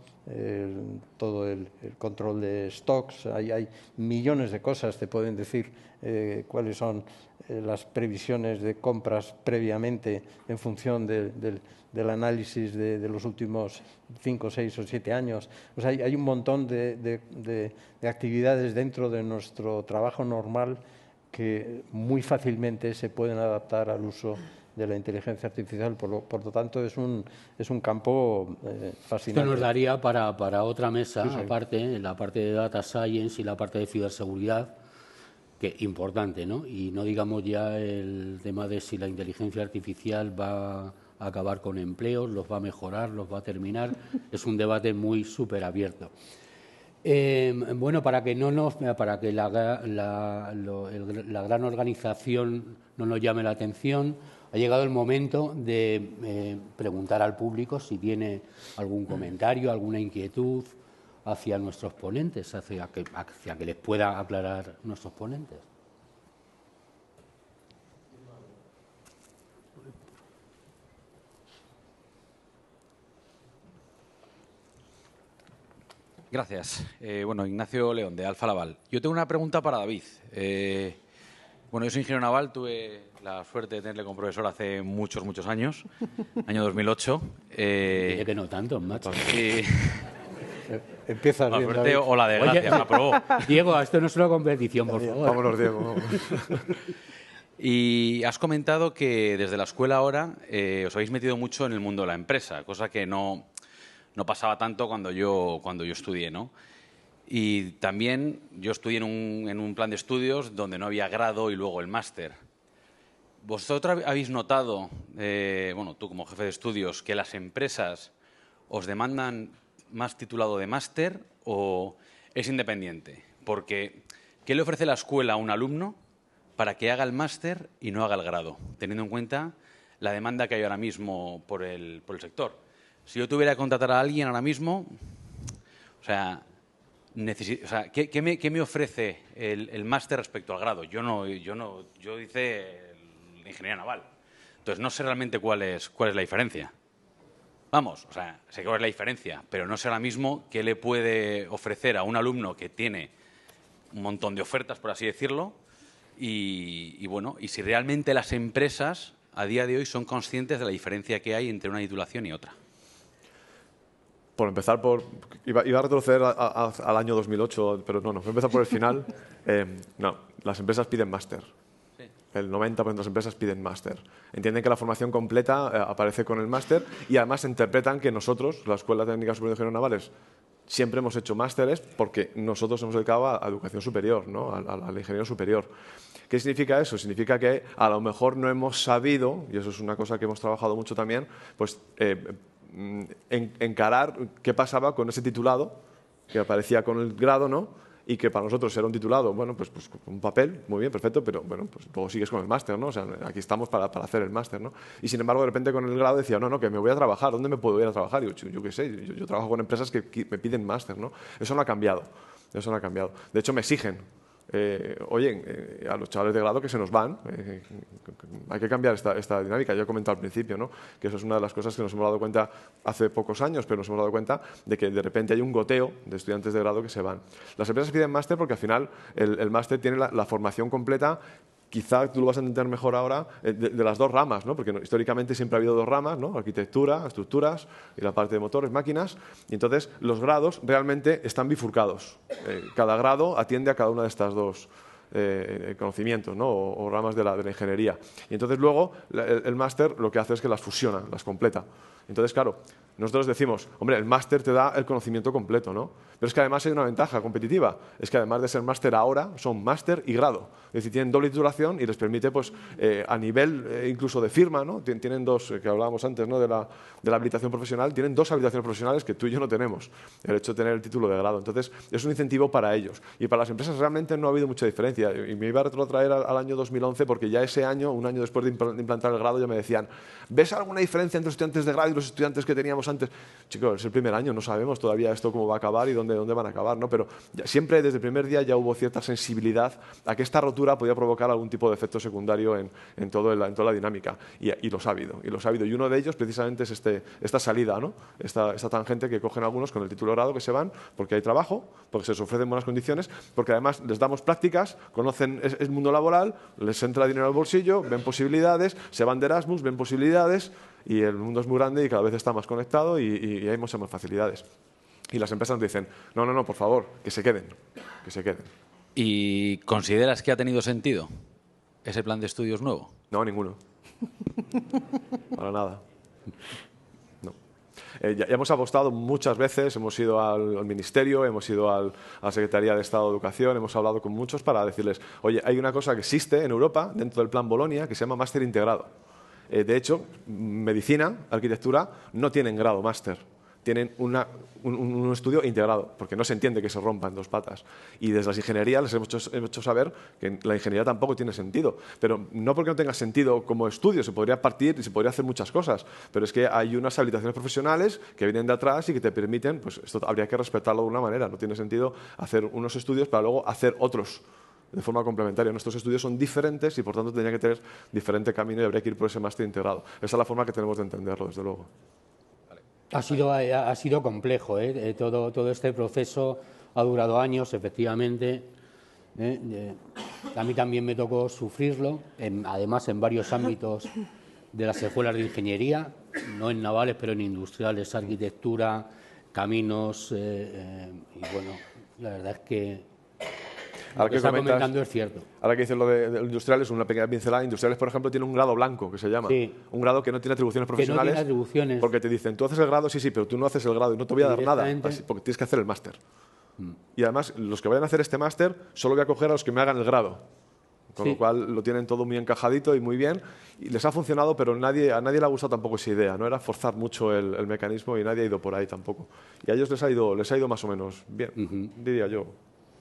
todo el control de stocks, hay millones de cosas, te pueden decir cuáles son las previsiones de compras previamente en función del análisis de los últimos 5, 6 o 7 años. O sea, hay un montón de actividades dentro de nuestro trabajo normal que muy fácilmente se pueden adaptar al uso de la inteligencia artificial. Por lo tanto, es un campo fascinante.
Esto nos daría para otra mesa, sí. Aparte, la parte de Data Science y la parte de ciberseguridad, que importante, ¿no? Y no digamos ya el tema de si la inteligencia artificial va a acabar con empleos, los va a mejorar, los va a terminar. Es un debate muy súper abierto. Bueno, para que la gran organización no nos llame la atención, ha llegado el momento de preguntar al público si tiene algún comentario, alguna inquietud hacia nuestros ponentes, hacia que les pueda aclarar nuestros ponentes.
Gracias. Bueno, Ignacio León, de Alfa Laval. Yo tengo una pregunta para David. Bueno, yo soy ingeniero naval, tuve la suerte de tenerle como profesor hace muchos años, año 2008.
Dice que no tanto, macho.
Empieza
la suerte o la desgracia, me aprobó.
Diego, esto no es una competición, por favor.
Vámonos, Diego.
Y has comentado que desde la escuela ahora os habéis metido mucho en el mundo de la empresa, cosa que no pasaba tanto cuando yo estudié, ¿no? Y también yo estudié en un plan de estudios donde no había grado y luego el máster. ¿Vosotros habéis notado, bueno, tú como jefe de estudios, que las empresas os demandan más titulado de máster o es independiente? Porque, ¿qué le ofrece la escuela a un alumno para que haga el máster y no haga el grado, teniendo en cuenta la demanda que hay ahora mismo por el sector? Si yo tuviera que contratar a alguien ahora mismo, o sea, ¿qué me ofrece el máster respecto al grado? Yo hice ingeniería naval, entonces no sé realmente cuál es la diferencia. Vamos, o sea, sé cuál es la diferencia, pero no sé ahora mismo qué le puede ofrecer a un alumno que tiene un montón de ofertas, por así decirlo, y bueno, y si realmente las empresas a día de hoy son conscientes de la diferencia que hay entre una titulación y otra.
Por empezar, iba a retroceder al año 2008, pero no, voy a empezar por el final. No, las empresas piden máster. Sí. El 90% de las empresas piden máster. Entienden que la formación completa aparece con el máster y además interpretan que nosotros, la Escuela Técnica Superior de Ingenieros Navales, siempre hemos hecho másteres porque nosotros hemos dedicado a educación superior, ¿no? Al ingeniero superior. ¿Qué significa eso? Significa que a lo mejor no hemos sabido, y eso es una cosa que hemos trabajado mucho también, pues encarar qué pasaba con ese titulado que aparecía con el grado, ¿no? Y que para nosotros era un titulado, bueno, pues un papel, muy bien, perfecto, pero bueno, pues luego sigues con el máster, ¿no? O sea, aquí estamos para hacer el máster, ¿no? Y sin embargo, de repente con el grado decía, no, que me voy a trabajar, ¿dónde me puedo ir a trabajar? Y yo qué sé, yo trabajo con empresas que me piden máster, ¿no? Eso no ha cambiado, eso no ha cambiado. De hecho, me exigen. Oye, a los chavales de grado que se nos van, hay que cambiar esta dinámica. Yo he comentado al principio, ¿no? Que eso es una de las cosas que nos hemos dado cuenta hace pocos años, pero nos hemos dado cuenta de que de repente hay un goteo de estudiantes de grado que se van. Las empresas piden máster porque al final el máster tiene la formación completa. Quizá tú lo vas a entender mejor ahora de las dos ramas, ¿no? Porque históricamente siempre ha habido dos ramas, ¿no? Arquitectura, estructuras y la parte de motores, máquinas. Y entonces los grados realmente están bifurcados. Cada grado atiende a cada una de estas dos conocimientos, ¿no? o ramas de la ingeniería. Y entonces luego el máster lo que hace es que las fusiona, las completa. Entonces, claro, nosotros decimos, hombre, el máster te da el conocimiento completo, ¿no? Pero es que además hay una ventaja competitiva, es que además de ser máster ahora, son máster y grado. Es decir, tienen doble titulación y les permite, pues, a nivel incluso de firma, ¿no? Tienen dos, que hablábamos antes, ¿no? de la habilitación profesional, tienen dos habilitaciones profesionales que tú y yo no tenemos, el hecho de tener el título de grado. Entonces, es un incentivo para ellos. Y para las empresas realmente no ha habido mucha diferencia. Y me iba a retrotraer al año 2011 porque ya ese año, un año después de implantar el grado, ya me decían, ¿ves alguna diferencia entre los estudiantes de grado y los estudiantes que teníamos antes? Chicos, es el primer año, no sabemos todavía esto cómo va a acabar y dónde van a acabar, ¿no? Pero siempre desde el primer día ya hubo cierta sensibilidad a que esta rotura podía provocar algún tipo de efecto secundario en toda la dinámica. Y los ha habido. Y uno de ellos precisamente es esta salida, ¿no? Esta tangente que cogen algunos con el título de grado que se van porque hay trabajo, porque se les ofrecen buenas condiciones, porque además les damos prácticas, conocen el mundo laboral, les entra dinero al bolsillo, ven posibilidades, se van de Erasmus, ven posibilidades y el mundo es muy grande y cada vez está más conectado y hay muchas más facilidades. Y las empresas nos dicen, no, por favor, que se queden.
¿Y consideras que ha tenido sentido ese plan de estudios nuevo?
No, ninguno. Para nada. No. Ya hemos apostado muchas veces, hemos ido al Ministerio, hemos ido a la Secretaría de Estado de Educación, hemos hablado con muchos para decirles, oye, hay una cosa que existe en Europa, dentro del Plan Bolonia, que se llama máster integrado. De hecho, medicina, arquitectura, no tienen grado máster. Tienen un estudio integrado, porque no se entiende que se rompa en dos patas. Y desde las ingenierías les hemos hecho saber que la ingeniería tampoco tiene sentido. Pero no porque no tenga sentido como estudio, se podría partir y se podría hacer muchas cosas. Pero es que hay unas habilitaciones profesionales que vienen de atrás y que te permiten, pues esto habría que respetarlo de una manera. No tiene sentido hacer unos estudios para luego hacer otros de forma complementaria. Nuestros estudios son diferentes y por tanto tendría que tener diferente camino y habría que ir por ese máster integrado. Esa es la forma que tenemos de entenderlo, desde luego.
Ha sido complejo, ¿eh? Todo este proceso ha durado años, efectivamente. A mí también me tocó sufrirlo, además en varios ámbitos de las escuelas de ingeniería, no en navales, pero en industriales, arquitectura, caminos. Y bueno, la verdad es que lo que está comentando es cierto.
Ahora que dices lo de industriales, una pequeña pincelada. Industriales, por ejemplo, tiene un grado blanco, que se llama.
Sí.
Un grado que no tiene atribuciones profesionales.
Que no tiene atribuciones.
Porque te dicen, tú haces el grado, sí, pero tú no haces el grado y no te voy a dar nada, porque tienes que hacer el máster. Y además, los que vayan a hacer este máster, solo voy a coger a los que me hagan el grado. Con lo cual lo tienen todo muy encajadito y muy bien. Y les ha funcionado, pero a nadie le ha gustado tampoco esa idea. No era forzar mucho el mecanismo y nadie ha ido por ahí tampoco. Y a ellos les ha ido más o menos bien, diría yo.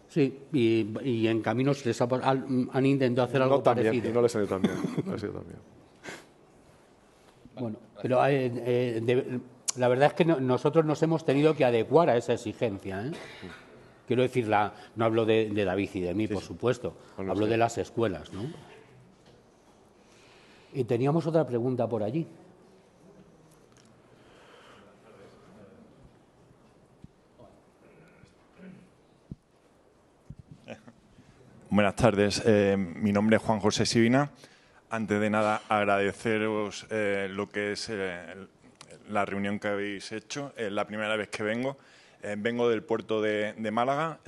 Sí, y en caminos han intentado hacer algo parecido.
Y no les ha ido tan bien.
Bueno, pero la verdad es que nosotros nos hemos tenido que adecuar a esa exigencia, ¿eh? Quiero decir, no hablo de David y de mí, por supuesto, hablo de las escuelas, ¿no? Y teníamos otra pregunta por allí.
Buenas tardes, mi nombre es Juan José Sibina. Antes de nada, agradeceros lo que es la reunión que habéis hecho. Es la primera vez que vengo. Vengo del puerto de Málaga.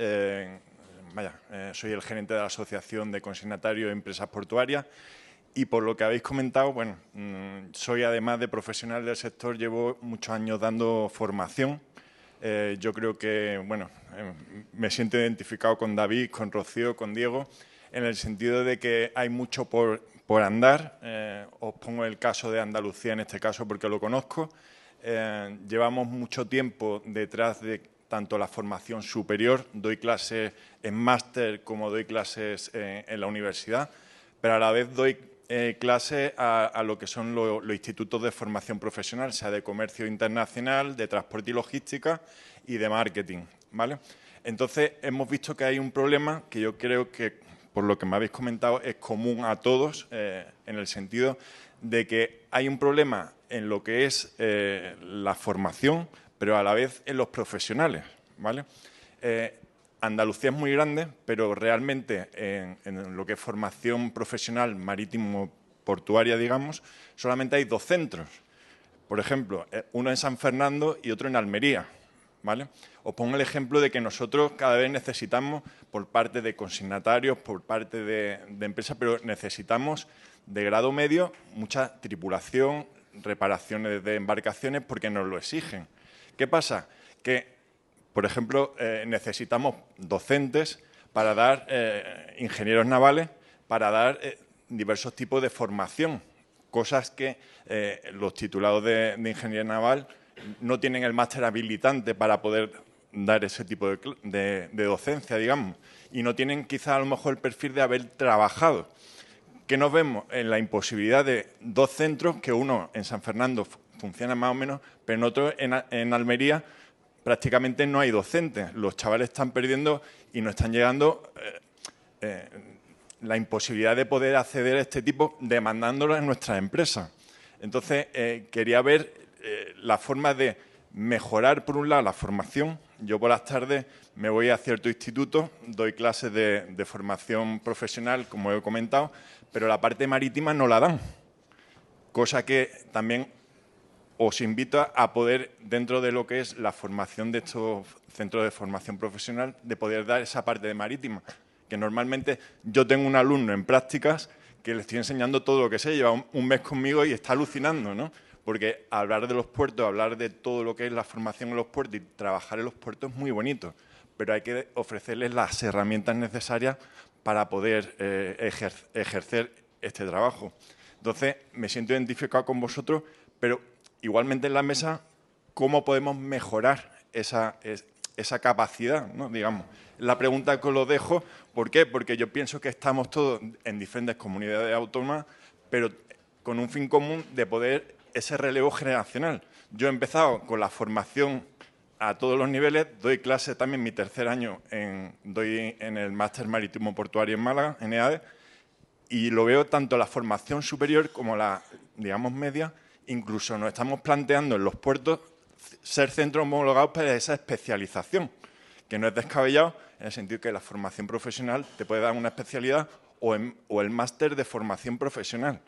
Soy el gerente de la Asociación de Consignatarios de Empresas Portuarias. Y por lo que habéis comentado, bueno, soy además de profesional del sector, llevo muchos años dando formación Yo creo que, bueno, me siento identificado con David, con Rocío, con Diego, en el sentido de que hay mucho por andar. Os pongo el caso de Andalucía en este caso porque lo conozco. Llevamos mucho tiempo detrás de tanto la formación superior, doy clases en máster como doy clases en la universidad, pero a la vez doy clases a lo que son los institutos de formación profesional, sea de comercio internacional, de transporte y logística y de marketing, ¿vale? Entonces, hemos visto que hay un problema que yo creo que, por lo que me habéis comentado, es común a todos, en el sentido de que hay un problema en lo que es la formación, pero a la vez en los profesionales, ¿vale? Andalucía es muy grande, pero realmente en lo que es formación profesional marítimo-portuaria, digamos, solamente hay 2 centros. Por ejemplo, uno en San Fernando y otro en Almería, ¿vale? Os pongo el ejemplo de que nosotros cada vez necesitamos, por parte de consignatarios, por parte de empresas, pero necesitamos de grado medio mucha tripulación, reparaciones de embarcaciones, porque nos lo exigen. ¿Qué pasa? Que, por ejemplo, necesitamos docentes para dar, ingenieros navales, para dar diversos tipos de formación, cosas que los titulados de ingeniería naval no tienen el máster habilitante para poder dar ese tipo de docencia, digamos, y no tienen quizá a lo mejor el perfil de haber trabajado. ¿Qué nos vemos? En la imposibilidad de 2 centros, que uno en San Fernando funciona más o menos, pero en otro, en Almería, prácticamente no hay docentes. Los chavales están perdiendo y nos están llegando la imposibilidad de poder acceder a este tipo, demandándolo en nuestras empresas. Entonces, quería ver la forma de mejorar, por un lado, la formación. Yo por las tardes me voy a cierto instituto, doy clases de formación profesional, como he comentado, pero la parte marítima no la dan. Cosa que también os invito a poder, dentro de lo que es la formación de estos centros de formación profesional, de poder dar esa parte de marítima. Que normalmente yo tengo un alumno en prácticas que le estoy enseñando todo lo que sé, lleva un mes conmigo y está alucinando, ¿no? Porque hablar de los puertos, hablar de todo lo que es la formación en los puertos y trabajar en los puertos es muy bonito, pero hay que ofrecerles las herramientas necesarias para poder ejercer este trabajo. Entonces, me siento identificado con vosotros, pero igualmente en la mesa, ¿cómo podemos mejorar esa capacidad, ¿no? Digamos, la pregunta que os lo dejo, ¿por qué? Porque yo pienso que estamos todos en diferentes comunidades autónomas, pero con un fin común de poder ese relevo generacional. Yo he empezado con la formación a todos los niveles, doy clases también mi tercer año, doy en el Máster Marítimo Portuario en Málaga, en EADE, y lo veo tanto la formación superior como la, digamos, media. Incluso nos estamos planteando en los puertos ser centros homologados para esa especialización, que no es descabellado en el sentido que la formación profesional te puede dar una especialidad o el máster de formación profesional.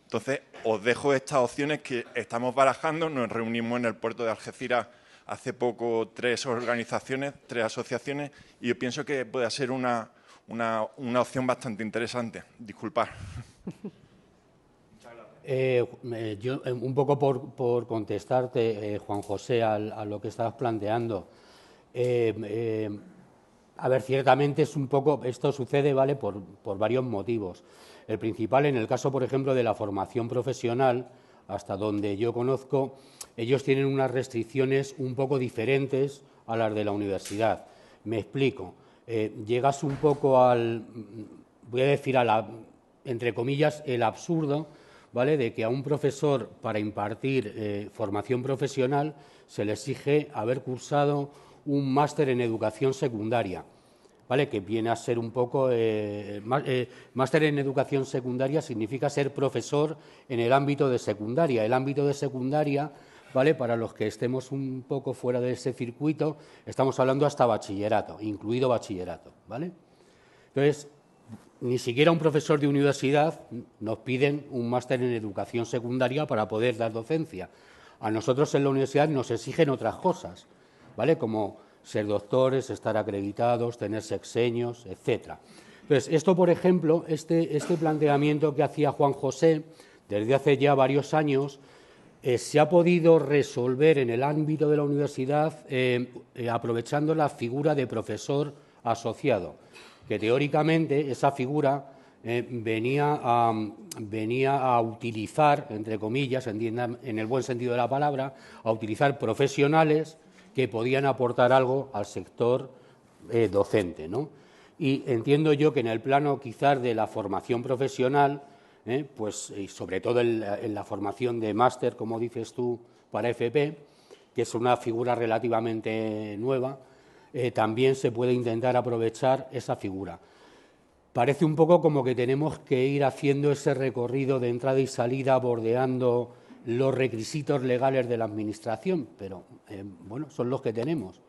Entonces, os dejo estas opciones que estamos barajando. Nos reunimos en el puerto de Algeciras hace poco 3 organizaciones, 3 asociaciones, y yo pienso que puede ser una opción bastante interesante. Disculpad.
Yo, un poco por contestarte, Juan José, a lo que estabas planteando. A ver, ciertamente es un poco, esto sucede, ¿vale?, por varios motivos. El principal, en el caso, por ejemplo, de la formación profesional, hasta donde yo conozco, ellos tienen unas restricciones un poco diferentes a las de la universidad. Me explico. Llegas un poco voy a decir, entre comillas, el absurdo, ¿vale?, de que a un profesor, para impartir formación profesional, se le exige haber cursado un máster en educación secundaria, ¿vale?, que viene a ser un poco… máster en educación secundaria significa ser profesor en el ámbito de secundaria. El ámbito de secundaria, ¿vale?, para los que estemos un poco fuera de ese circuito, estamos hablando hasta bachillerato, incluido bachillerato, ¿vale? Entonces, ni siquiera un profesor de universidad nos piden un máster en educación secundaria para poder dar docencia. A nosotros en la universidad nos exigen otras cosas, ¿vale?, como ser doctores, estar acreditados, tener sexenios, etcétera. Entonces, esto, por ejemplo, este planteamiento que hacía Juan José desde hace ya varios años, se ha podido resolver en el ámbito de la universidad aprovechando la figura de profesor asociado, que teóricamente esa figura venía a utilizar, entre comillas, entiendan en el buen sentido de la palabra, a utilizar profesionales que podían aportar algo al sector docente, ¿no? Y entiendo yo que en el plano quizás de la formación profesional, pues y sobre todo en la formación de máster, como dices tú, para FP, que es una figura relativamente nueva, también se puede intentar aprovechar esa figura. Parece un poco como que tenemos que ir haciendo ese recorrido de entrada y salida, bordeando los requisitos legales de la Administración, pero bueno, son los que tenemos.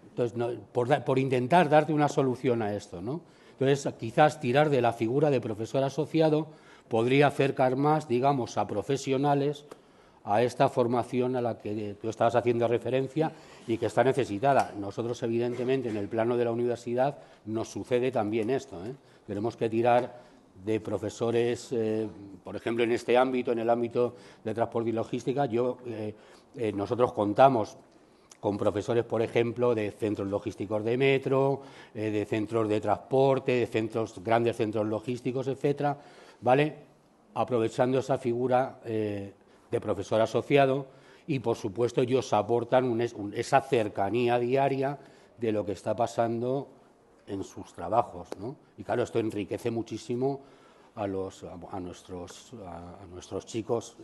Entonces, por intentar darte una solución a esto, ¿no? Entonces, quizás tirar de la figura de profesor asociado podría acercar más, digamos, a profesionales a esta formación a la que tú estabas haciendo referencia y que está necesitada. Nosotros, evidentemente, en el plano de la universidad nos sucede también esto, ¿eh? Tenemos que tirar de profesores, por ejemplo, en este ámbito, en el ámbito de transporte y logística, nosotros contamos con profesores, por ejemplo, de centros logísticos de metro, de centros de transporte, de grandes centros logísticos, etcétera, ¿vale? Aprovechando esa figura de profesor asociado y, por supuesto, ellos aportan esa cercanía diaria de lo que está pasando en sus trabajos, ¿no? Y, claro, esto enriquece muchísimo a nuestros chicos.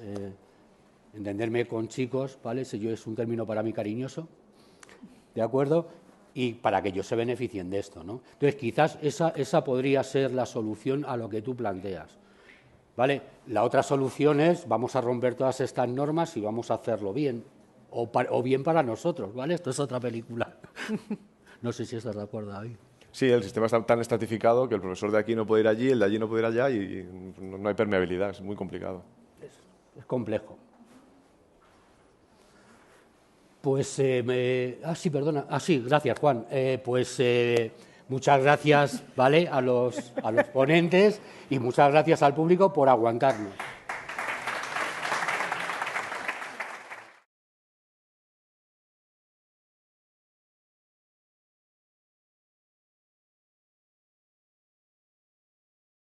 Entenderme con chicos, ¿vale? Ese es un término para mí cariñoso, ¿de acuerdo? Y para que ellos se beneficien de esto, ¿no? Entonces, quizás esa podría ser la solución a lo que tú planteas, ¿vale? La otra solución es, vamos a romper todas estas normas y vamos a hacerlo bien, o bien para nosotros, ¿vale? Esto es otra película. No sé si estás de acuerdo, David.
Sí, el sistema está tan estratificado que el profesor de aquí no puede ir allí, el de allí no puede ir allá y no hay permeabilidad, es muy complicado.
Es complejo. Pues, sí, perdona. Sí, gracias, Juan. Muchas gracias, ¿vale?, a los ponentes y muchas gracias al público por aguantarnos.